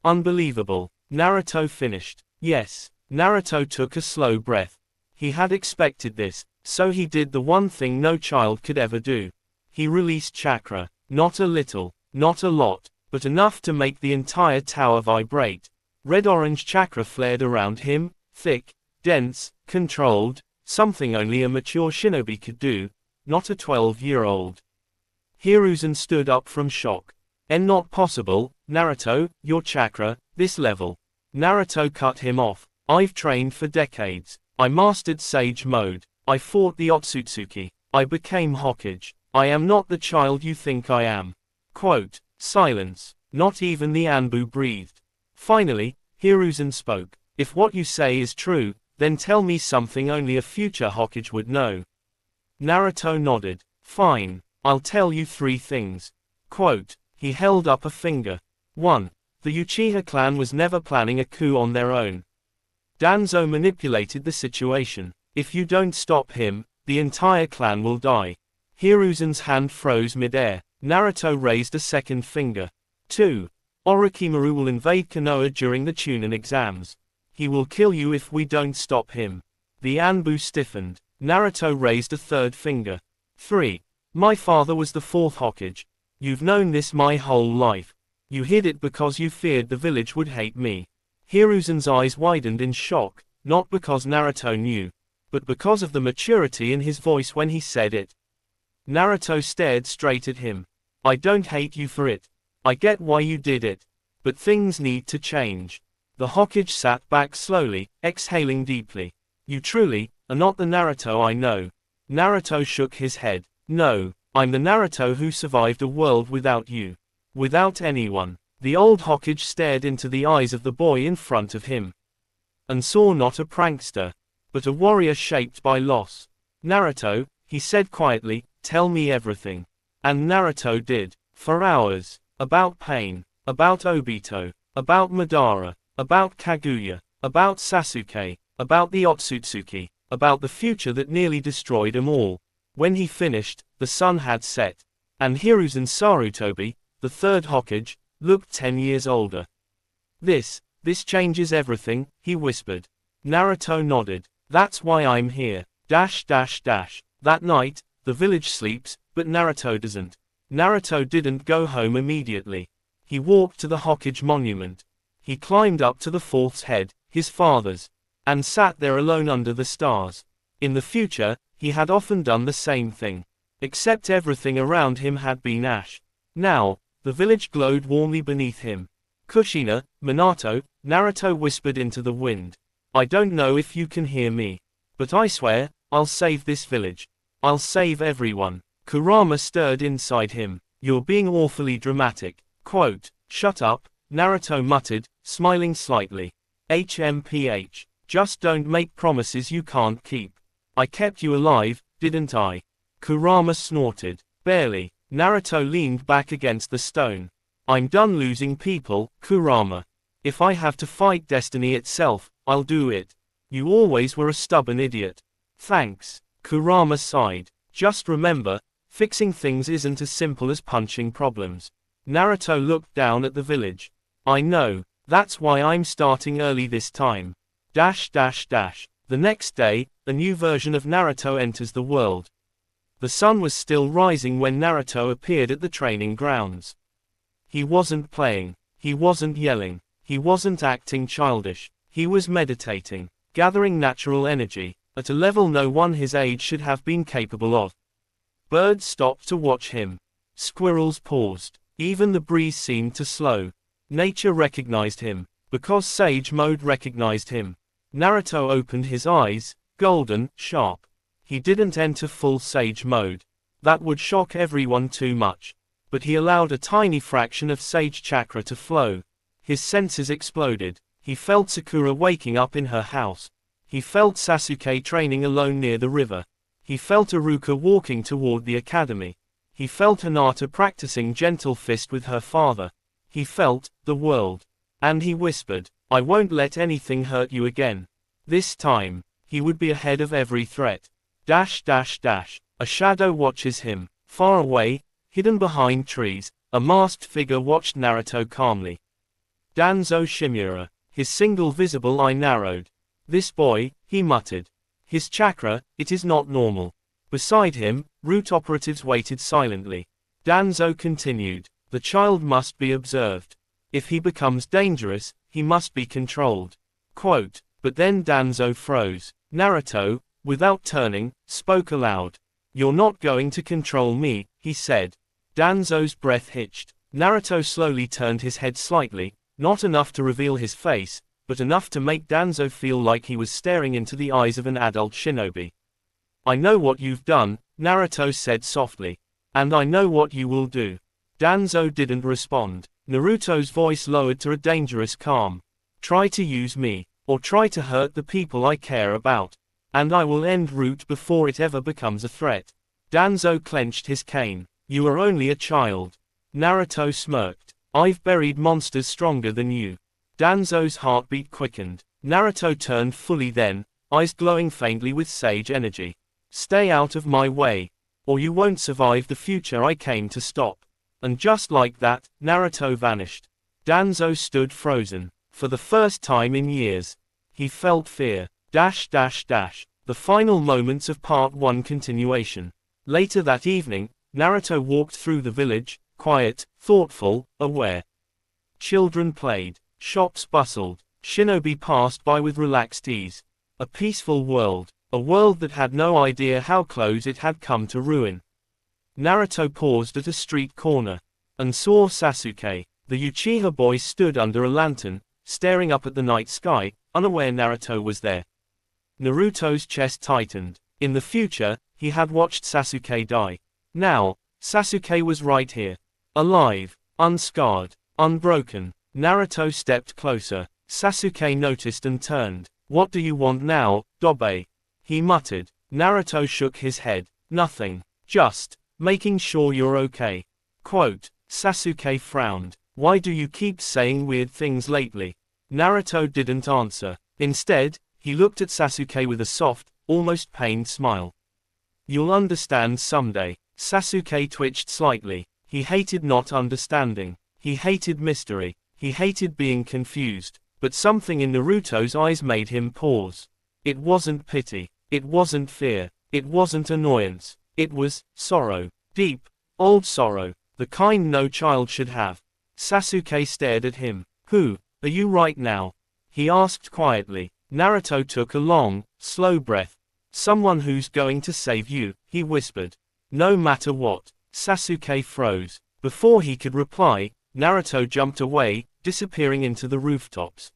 Speaker 1: unbelievable." Naruto finished. Yes. Naruto took a slow breath. He had expected this, so he did the one thing no child could ever do. He released chakra. Not a little, not a lot, but enough to make the entire tower vibrate. Red-orange chakra flared around him, thick, dense, controlled, something only a mature shinobi could do, not a 12-year-old. Hiruzen stood up from shock. "And not possible, Naruto, your chakra, this level." Naruto cut him off. "I've trained for decades. I mastered Sage Mode. I fought the Otsutsuki. I became Hokage. I am not the child you think I am." Quote, silence. Not even the Anbu breathed. Finally, Hiruzen spoke. "If what you say is true, then tell me something only a future Hokage would know." Naruto nodded. "Fine, I'll tell you 3 things." Quote, he held up a finger. 1. The Uchiha clan was never planning a coup on their own. Danzo manipulated the situation. If you don't stop him, the entire clan will die. Hiruzen's hand froze mid-air. Naruto raised a second finger. 2. Orochimaru will invade Konoha during the Chunin exams. He will kill you if we don't stop him. The Anbu stiffened. Naruto raised a third finger. 3. My father was the 4th Hokage. You've known this my whole life. You hid it because you feared the village would hate me. Hiruzen's eyes widened in shock, not because Naruto knew, but because of the maturity in his voice when he said it. Naruto stared straight at him. "I don't hate you for it. I get why you did it. But things need to change." The Hokage sat back slowly, exhaling deeply. "You truly are not the Naruto I know." Naruto shook his head. "No, I'm the Naruto who survived a world without you. Without anyone." The old Hokage stared into the eyes of the boy in front of him. And saw not a prankster, but a warrior shaped by loss. "Naruto," he said quietly, "tell me everything." And Naruto did. For hours. About pain. About Obito. About Madara. About Kaguya. About Sasuke. About the Otsutsuki. About the future that nearly destroyed them all. When he finished, the sun had set. And Hiruzen Sarutobi, the 3rd Hokage, looked 10 years older. This changes everything," he whispered. Naruto nodded. "That's why I'm here. That night, the village sleeps, but Naruto doesn't. Naruto didn't go home immediately. He walked to the Hokage monument. He climbed up to the fourth's head, his father's, and sat there alone under the stars. In the future, he had often done the same thing. Except everything around him had been ash. Now, the village glowed warmly beneath him. Kushina, Minato, Naruto whispered into the wind. I don't know if you can hear me. But I swear, I'll save this village. I'll save everyone. Kurama stirred inside him. You're being awfully dramatic. Quote, shut up, Naruto muttered, smiling slightly. HMPH. Just don't make promises you can't keep. I kept you alive, didn't I? Kurama snorted. Barely. Naruto leaned back against the stone. I'm done losing people, Kurama. If I have to fight destiny itself, I'll do it. You always were a stubborn idiot. Thanks. Kurama sighed. Just remember, fixing things isn't as simple as punching problems. Naruto looked down at the village. I know, that's why I'm starting early this time. The next day, a new version of Naruto enters the world. The sun was still rising when Naruto appeared at the training grounds. He wasn't playing. He wasn't yelling. He wasn't acting childish. He was meditating, gathering natural energy, at a level no one his age should have been capable of. Birds stopped to watch him. Squirrels paused. Even the breeze seemed to slow. Nature recognized him, because Sage Mode recognized him. Naruto opened his eyes, golden, sharp. He didn't enter full Sage Mode. That would shock everyone too much. But he allowed a tiny fraction of Sage Chakra to flow. His senses exploded. He felt Sakura waking up in her house. He felt Sasuke training alone near the river. He felt Iruka walking toward the academy. He felt Hinata practicing gentle fist with her father. He felt the world. And he whispered, I won't let anything hurt you again. This time, he would be ahead of every threat. A shadow watches him. Far away, hidden behind trees, a masked figure watched Naruto calmly. Danzo Shimura. His single visible eye narrowed. This boy, he muttered. His chakra, it is not normal. Beside him, root operatives waited silently. Danzo continued. The child must be observed. If he becomes dangerous, he must be controlled. Quote, but then Danzo froze. Naruto, without turning, spoke aloud. You're not going to control me, he said. Danzo's breath hitched. Naruto slowly turned his head slightly, not enough to reveal his face, but enough to make Danzo feel like he was staring into the eyes of an adult shinobi. I know what you've done, Naruto said softly. And I know what you will do. Danzo didn't respond. Naruto's voice lowered to a dangerous calm. Try to use me, or try to hurt the people I care about. And I will end Root before it ever becomes a threat. Danzo clenched his cane. You are only a child. Naruto smirked. I've buried monsters stronger than you. Danzo's heartbeat quickened. Naruto turned fully then, eyes glowing faintly with sage energy. Stay out of my way, or you won't survive the future I came to stop. And just like that, Naruto vanished. Danzo stood frozen. For the first time in years. He felt fear. The final moments of Part 1 continuation. Later that evening, Naruto walked through the village, quiet, thoughtful, aware. Children played. Shops bustled. Shinobi passed by with relaxed ease. A peaceful world. A world that had no idea how close it had come to ruin. Naruto paused at a street corner. And saw Sasuke. The Uchiha boy stood under a lantern, staring up at the night sky, unaware Naruto was there. Naruto's chest tightened. In the future, he had watched Sasuke die. Now, Sasuke was right here. Alive, unscarred, unbroken. Naruto stepped closer. Sasuke noticed and turned. What do you want now, Dobe? He muttered. Naruto shook his head. Nothing. Just making sure you're okay. Quote, Sasuke frowned. Why do you keep saying weird things lately? Naruto didn't answer. Instead, he looked at Sasuke with a soft, almost pained smile. You'll understand someday. Sasuke twitched slightly. He hated not understanding. He hated mystery. He hated being confused. But something in Naruto's eyes made him pause. It wasn't pity. It wasn't fear. It wasn't annoyance. It was sorrow. Deep, old sorrow. The kind no child should have. Sasuke stared at him. Who are you right now? He asked quietly. Naruto took a long, slow breath. Someone who's going to save you, he whispered. No matter what. Sasuke froze. Before he could reply, Naruto jumped away, disappearing into the rooftops.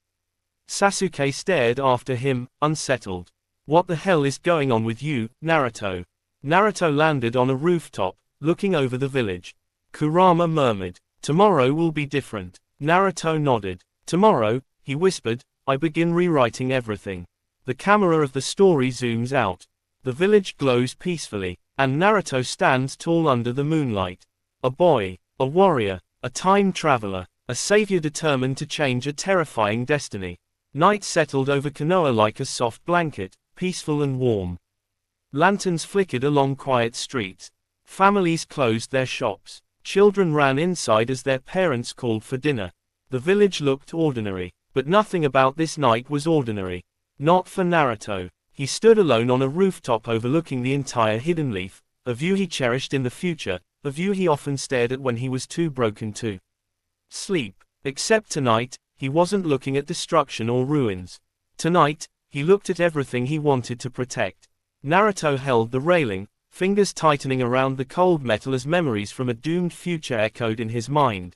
Speaker 1: Sasuke stared after him, unsettled. What the hell is going on with you, Naruto? Naruto landed on a rooftop, looking over the village. Kurama murmured. Tomorrow will be different. Naruto nodded. Tomorrow, he whispered, I begin rewriting everything. The camera of the story zooms out. The village glows peacefully, and Naruto stands tall under the moonlight. A boy, a warrior, a time traveler, a savior determined to change a terrifying destiny. Night settled over Konoha like a soft blanket, peaceful and warm. Lanterns flickered along quiet streets. Families closed their shops. Children ran inside as their parents called for dinner. The village looked ordinary, but nothing about this night was ordinary. Not for Naruto. He stood alone on a rooftop overlooking the entire Hidden Leaf, a view he cherished in the future, a view he often stared at when he was too broken to sleep. Except tonight, he wasn't looking at destruction or ruins. Tonight, he looked at everything he wanted to protect. Naruto held the railing, fingers tightening around the cold metal as memories from a doomed future echoed in his mind.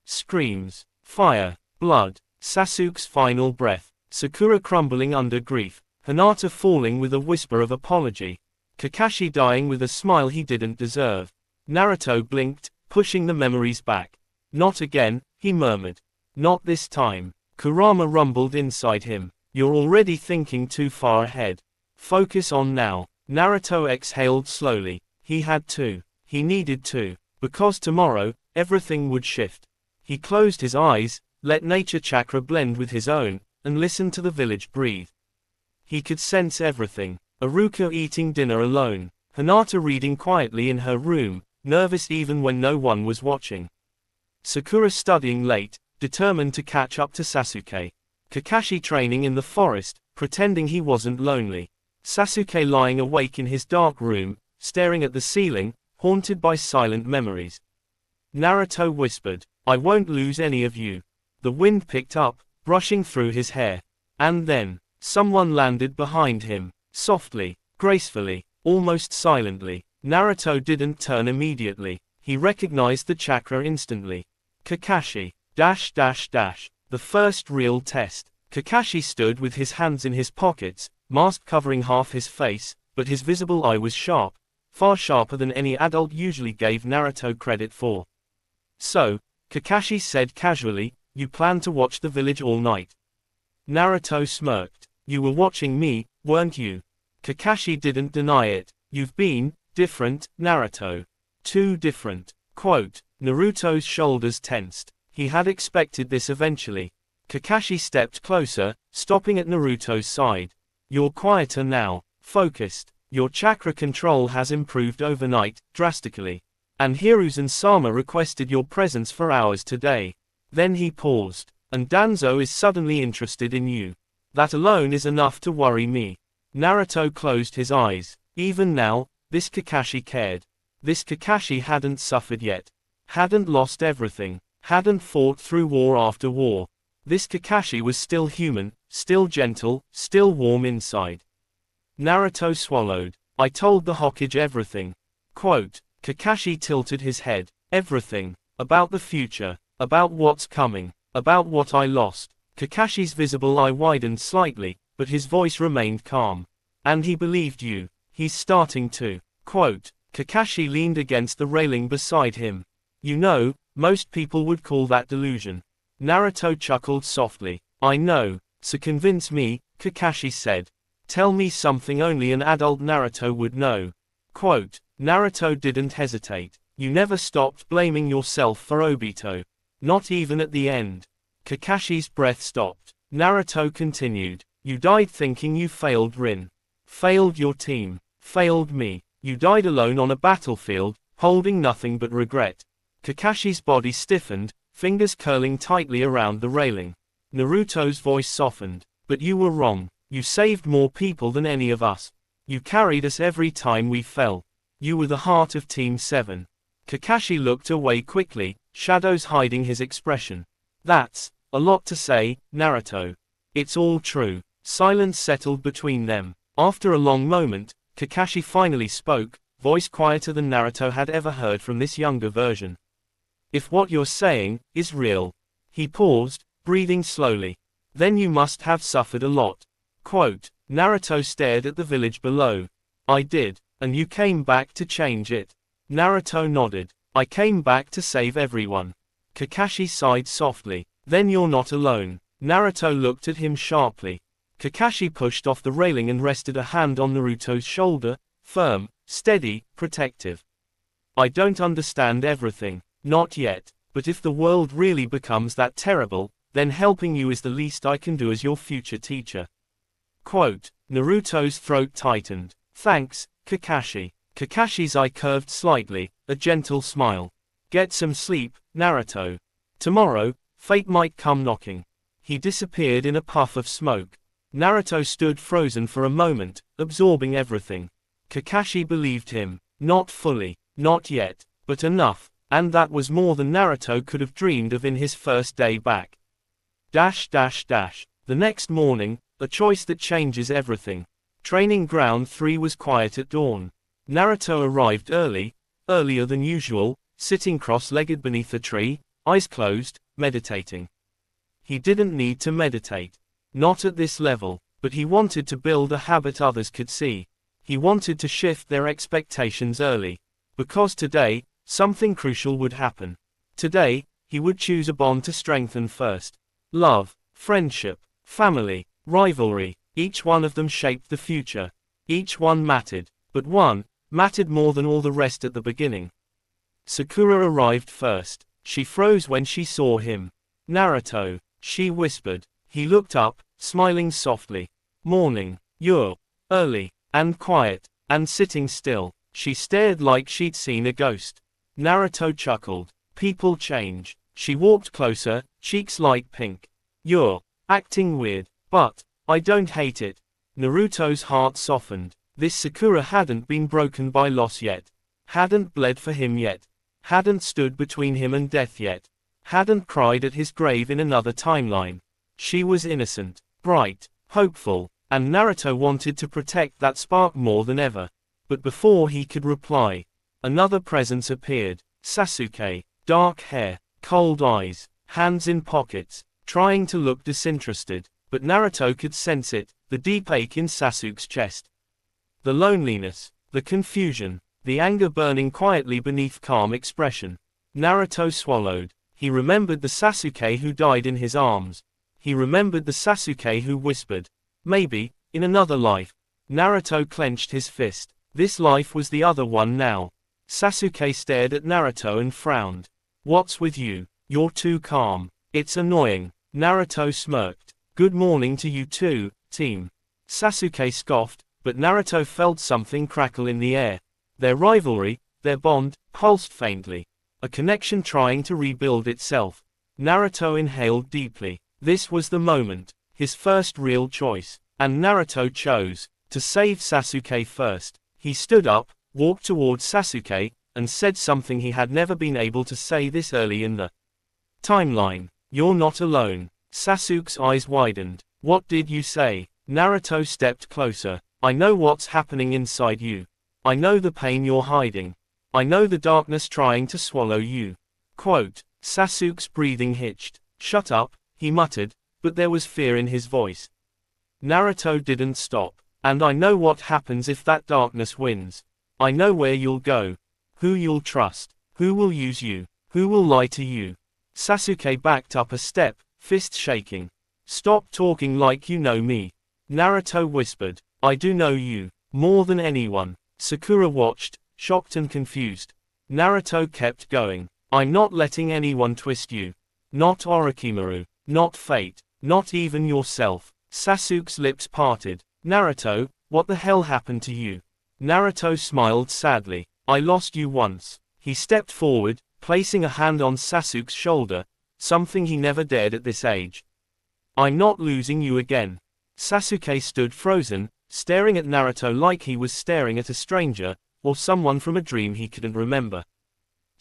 Speaker 1: Screams, fire, blood, Sasuke's final breath, Sakura crumbling under grief, Hinata falling with a whisper of apology, Kakashi dying with a smile he didn't deserve. Naruto blinked, pushing the memories back. Not again, he murmured. Not this time. Kurama rumbled inside him. You're already thinking too far ahead. Focus on now. Naruto exhaled slowly. He had to. He needed to. Because tomorrow, everything would shift. He closed his eyes, let nature chakra blend with his own, and listened to the village breathe. He could sense everything. Iruka eating dinner alone. Hinata reading quietly in her room, nervous even when no one was watching. Sakura studying late, determined to catch up to Sasuke. Kakashi training in the forest, pretending he wasn't lonely. Sasuke lying awake in his dark room, staring at the ceiling, haunted by silent memories. Naruto whispered, I won't lose any of you. The wind picked up, brushing through his hair. And then, someone landed behind him, softly, gracefully, almost silently. Naruto didn't turn immediately. He recognized the chakra instantly. Kakashi. The first real test. Kakashi stood with his hands in his pockets, mask covering half his face, but his visible eye was sharp, far sharper than any adult usually gave Naruto credit for. So, Kakashi said casually, you plan to watch the village all night. Naruto smirked. You were watching me, weren't you? Kakashi didn't deny it. You've been different, Naruto. Too different. Quote, Naruto's shoulders tensed. He had expected this eventually. Kakashi stepped closer, stopping at Naruto's side. You're quieter now, focused. Your chakra control has improved overnight, drastically. And Hiruzen Sama requested your presence for hours today. Then he paused. And Danzo is suddenly interested in you. That alone is enough to worry me. Naruto closed his eyes. Even now, this Kakashi cared. This Kakashi hadn't suffered yet. Hadn't lost everything. Hadn't fought through war after war. This Kakashi was still human, still gentle, still warm inside. Naruto swallowed. I told the Hokage everything. Quote, Kakashi tilted his head. Everything. About the future. About what's coming. About what I lost. Kakashi's visible eye widened slightly, but his voice remained calm. And he believed you. He's starting to. Quote, Kakashi leaned against the railing beside him. You know, most people would call that delusion. Naruto chuckled softly. I know, so convince me, Kakashi said. Tell me something only an adult Naruto would know. Quote, Naruto didn't hesitate. You never stopped blaming yourself for Obito. Not even at the end. Kakashi's breath stopped. Naruto continued. You died thinking you failed Rin. Failed your team. Failed me. You died alone on a battlefield, holding nothing but regret. Kakashi's body stiffened, fingers curling tightly around the railing. Naruto's voice softened. But you were wrong. You saved more people than any of us. You carried us every time we fell. You were the heart of Team 7. Kakashi looked away quickly, shadows hiding his expression. That's a lot to say, Naruto. It's all true. Silence settled between them. After a long moment, Kakashi finally spoke, voice quieter than Naruto had ever heard from this younger version. If what you're saying is real. He paused, breathing slowly. Then you must have suffered a lot. Quote, Naruto stared at the village below. I did, and you came back to change it. Naruto nodded. I came back to save everyone. Kakashi sighed softly. Then you're not alone. Naruto looked at him sharply. Kakashi pushed off the railing and rested a hand on Naruto's shoulder, firm, steady, protective. I don't understand everything, not yet, but if the world really becomes that terrible, then helping you is the least I can do as your future teacher. Quote, Naruto's throat tightened. Thanks, Kakashi. Kakashi's eye curved slightly, a gentle smile. Get some sleep, Naruto. Tomorrow, fate might come knocking. He disappeared in a puff of smoke. Naruto stood frozen for a moment, absorbing everything. Kakashi believed him. Not fully, not yet, but enough, and that was more than Naruto could have dreamed of in his first day back. The next morning, a choice that changes everything. Training Ground 3 was quiet at dawn. Naruto arrived early, earlier than usual, sitting cross-legged beneath a tree, eyes closed, meditating. He didn't need to meditate. Not at this level, but he wanted to build a habit others could see. He wanted to shift their expectations early. Because today, something crucial would happen. Today, he would choose a bond to strengthen first. Love, friendship, family, rivalry, each one of them shaped the future. Each one mattered, but one mattered more than all the rest at the beginning. Sakura arrived first. She froze when she saw him. Naruto, she whispered. He looked up, smiling softly. Morning. You're early, and quiet, and sitting still. She stared like she'd seen a ghost. Naruto chuckled. People change. She walked closer, cheeks light pink. You're acting weird, but I don't hate it. Naruto's heart softened. This Sakura hadn't been broken by loss yet. Hadn't bled for him yet. Hadn't stood between him and death yet. Hadn't cried at his grave in another timeline. She was innocent, bright, hopeful, and Naruto wanted to protect that spark more than ever. But before he could reply, another presence appeared. Sasuke, dark hair, cold eyes, hands in pockets, trying to look disinterested, but Naruto could sense it, the deep ache in Sasuke's chest. The loneliness, the confusion, the anger burning quietly beneath calm expression. Naruto swallowed. He remembered the Sasuke who died in his arms. He remembered the Sasuke who whispered, maybe, in another life. Naruto clenched his fist. This life was the other one now. Sasuke stared at Naruto and frowned. What's with you? You're too calm. It's annoying. Naruto smirked. Good morning to you too, team. Sasuke scoffed, but Naruto felt something crackle in the air. Their rivalry, their bond, pulsed faintly. A connection trying to rebuild itself. Naruto inhaled deeply. This was the moment. His first real choice. And Naruto chose to save Sasuke first. He stood up, walked towards Sasuke, and said something he had never been able to say this early in the timeline. You're not alone. Sasuke's eyes widened. What did you say? Naruto stepped closer. I know what's happening inside you. I know the pain you're hiding. I know the darkness trying to swallow you. Quote, Sasuke's breathing hitched. Shut up, he muttered, but there was fear in his voice. Naruto didn't stop. And I know what happens if that darkness wins. I know where you'll go. Who you'll trust. Who will use you. Who will lie to you. Sasuke backed up a step, fist shaking. Stop talking like you know me. Naruto whispered. I do know you. More than anyone. Sakura watched, shocked and confused. Naruto kept going. I'm not letting anyone twist you. Not Orochimaru. Not fate. Not even yourself. Sasuke's lips parted. Naruto, what the hell happened to you? Naruto smiled sadly. I lost you once. He stepped forward, placing a hand on Sasuke's shoulder, something he never dared at this age. I'm not losing you again. Sasuke stood frozen, staring at Naruto like he was staring at a stranger, or someone from a dream he couldn't remember.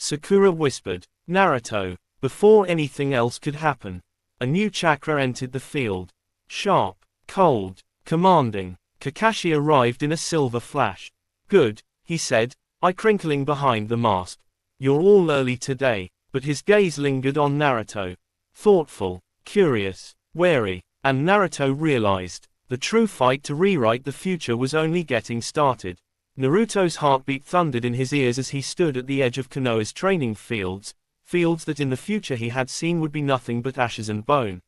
Speaker 1: Sakura whispered. Naruto. Before anything else could happen, a new chakra entered the field. Sharp, cold, commanding. Kakashi arrived in a silver flash. Good, he said, eye crinkling behind the mask. You're all early today. But his gaze lingered on Naruto. Thoughtful, curious, wary, and Naruto realized, the true fight to rewrite the future was only getting started. Naruto's heartbeat thundered in his ears as he stood at the edge of Konoha's training fields, fields that in the future he had seen would be nothing but ashes and bone.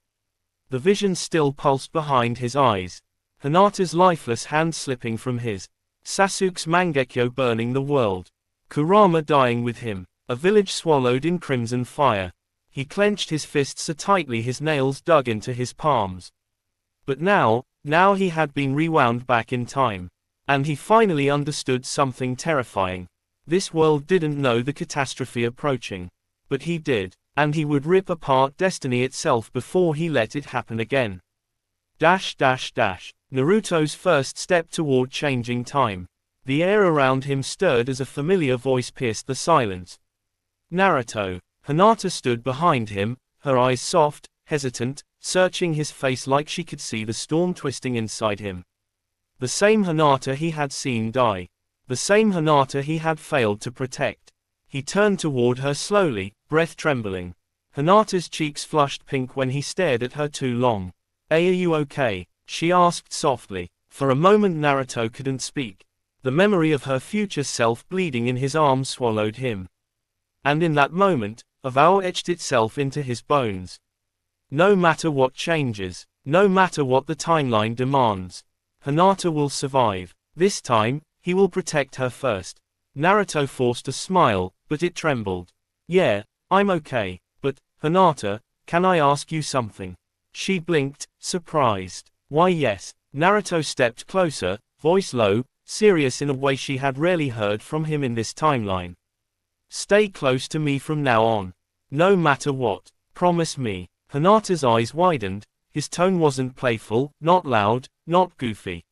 Speaker 1: The vision still pulsed behind his eyes. Hinata's lifeless hand slipping from his. Sasuke's Mangekyo burning the world. Kurama dying with him. A village swallowed in crimson fire. He clenched his fists so tightly his nails dug into his palms. But now he had been rewound back in time. And he finally understood something terrifying. This world didn't know the catastrophe approaching. But he did, and he would rip apart destiny itself before he let it happen again. Naruto's first step toward changing time. The air around him stirred as a familiar voice pierced the silence. Naruto. Hinata stood behind him, her eyes soft, hesitant, searching his face like she could see the storm twisting inside him. The same Hinata he had seen die. The same Hinata he had failed to protect. He turned toward her slowly, breath trembling. Hinata's cheeks flushed pink when he stared at her too long. Are you okay? She asked softly. For a moment Naruto couldn't speak. The memory of her future self bleeding in his arms swallowed him. And in that moment, a vow etched itself into his bones. No matter what changes, no matter what the timeline demands, Hinata will survive. This time, he will protect her first. Naruto forced a smile, but it trembled. Yeah, I'm okay, but, Hinata, can I ask you something? She blinked, surprised. Why yes. Naruto stepped closer, voice low, serious in a way she had rarely heard from him in this timeline. Stay close to me from now on. No matter what. Promise me. Hinata's eyes widened. His tone wasn't playful, not loud, not goofy.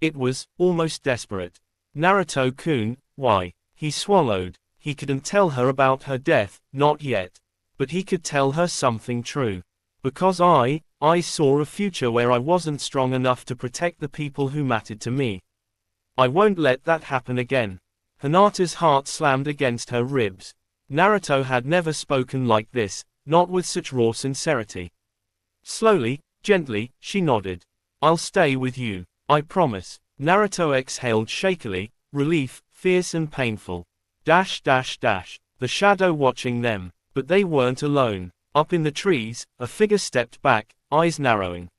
Speaker 1: It was, almost desperate. Naruto-kun, why? He swallowed. He couldn't tell her about her death, not yet. But he could tell her something true. Because I saw a future where I wasn't strong enough to protect the people who mattered to me. I won't let that happen again. Hinata's heart slammed against her ribs. Naruto had never spoken like this, not with such raw sincerity. Slowly, gently, she nodded. I'll stay with you, I promise. Naruto exhaled shakily, relief, fierce and painful. The shadow watching them, but they weren't alone. Up in the trees, a figure stepped back, eyes narrowing.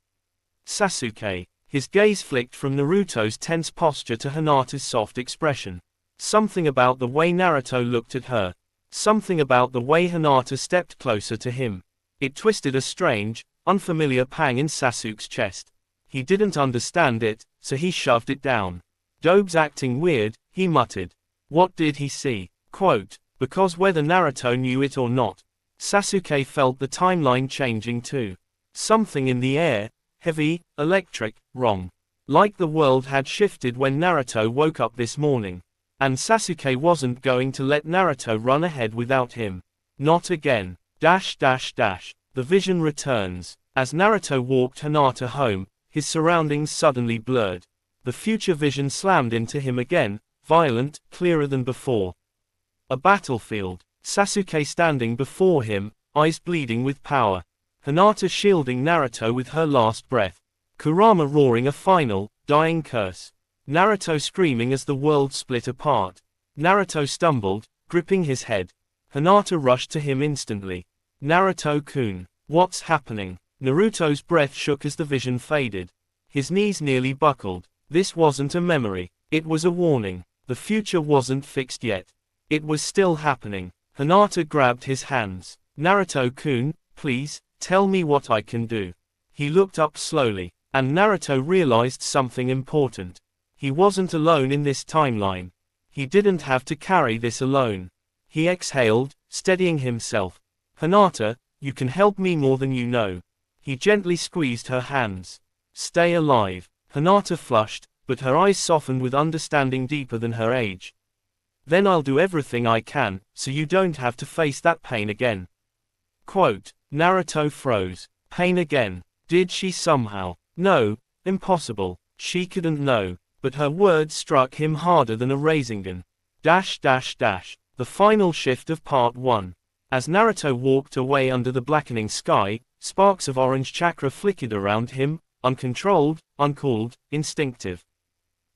Speaker 1: Sasuke. His gaze flicked from Naruto's tense posture to Hinata's soft expression. Something about the way Naruto looked at her. Something about the way Hinata stepped closer to him. It twisted a strange, unfamiliar pang in Sasuke's chest. He didn't understand it, so he shoved it down. Dobe's acting weird, he muttered. What did he see? Quote, because whether Naruto knew it or not, Sasuke felt the timeline changing too. Something in the air, heavy, electric, wrong. Like the world had shifted when Naruto woke up this morning. And Sasuke wasn't going to let Naruto run ahead without him. Not again. The vision returns. As Naruto walked Hinata home, his surroundings suddenly blurred. The future vision slammed into him again, violent, clearer than before. A battlefield. Sasuke standing before him, eyes bleeding with power. Hinata shielding Naruto with her last breath. Kurama roaring a final, dying curse. Naruto screaming as the world split apart. Naruto stumbled, gripping his head. Hinata rushed to him instantly. Naruto-kun, what's happening? Naruto's breath shook as the vision faded. His knees nearly buckled. This wasn't a memory. It was a warning. The future wasn't fixed yet. It was still happening. Hinata grabbed his hands. Naruto-kun, please, tell me what I can do. He looked up slowly, and Naruto realized something important. He wasn't alone in this timeline. He didn't have to carry this alone. He exhaled, steadying himself. Hinata, you can help me more than you know. He gently squeezed her hands. Stay alive. Hinata flushed, but her eyes softened with understanding deeper than her age. Then I'll do everything I can, so you don't have to face that pain again. Quote, Naruto froze. Pain again. Did she somehow? No, impossible. She couldn't know. But her words struck him harder than a Rasengan. The final shift of Part 1. As Naruto walked away under the blackening sky, sparks of orange chakra flickered around him, uncontrolled, uncooled, instinctive.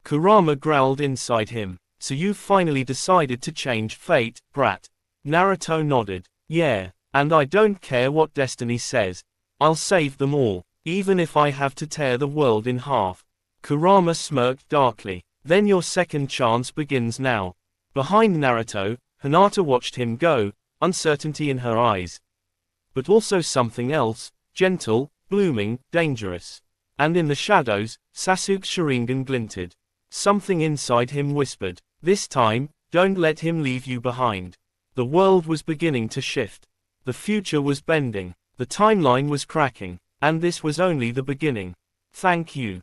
Speaker 1: Kurama growled inside him. So you've finally decided to change fate, brat. Naruto nodded. Yeah, and I don't care what destiny says. I'll save them all, even if I have to tear the world in half. Kurama smirked darkly. Then your second chance begins now. Behind Naruto, Hinata watched him go, uncertainty in her eyes. But also something else, gentle, blooming, dangerous. And in the shadows, Sasuke's Sharingan glinted. Something inside him whispered, this time, don't let him leave you behind. The world was beginning to shift. The future was bending. The timeline was cracking. And this was only the beginning. Thank you.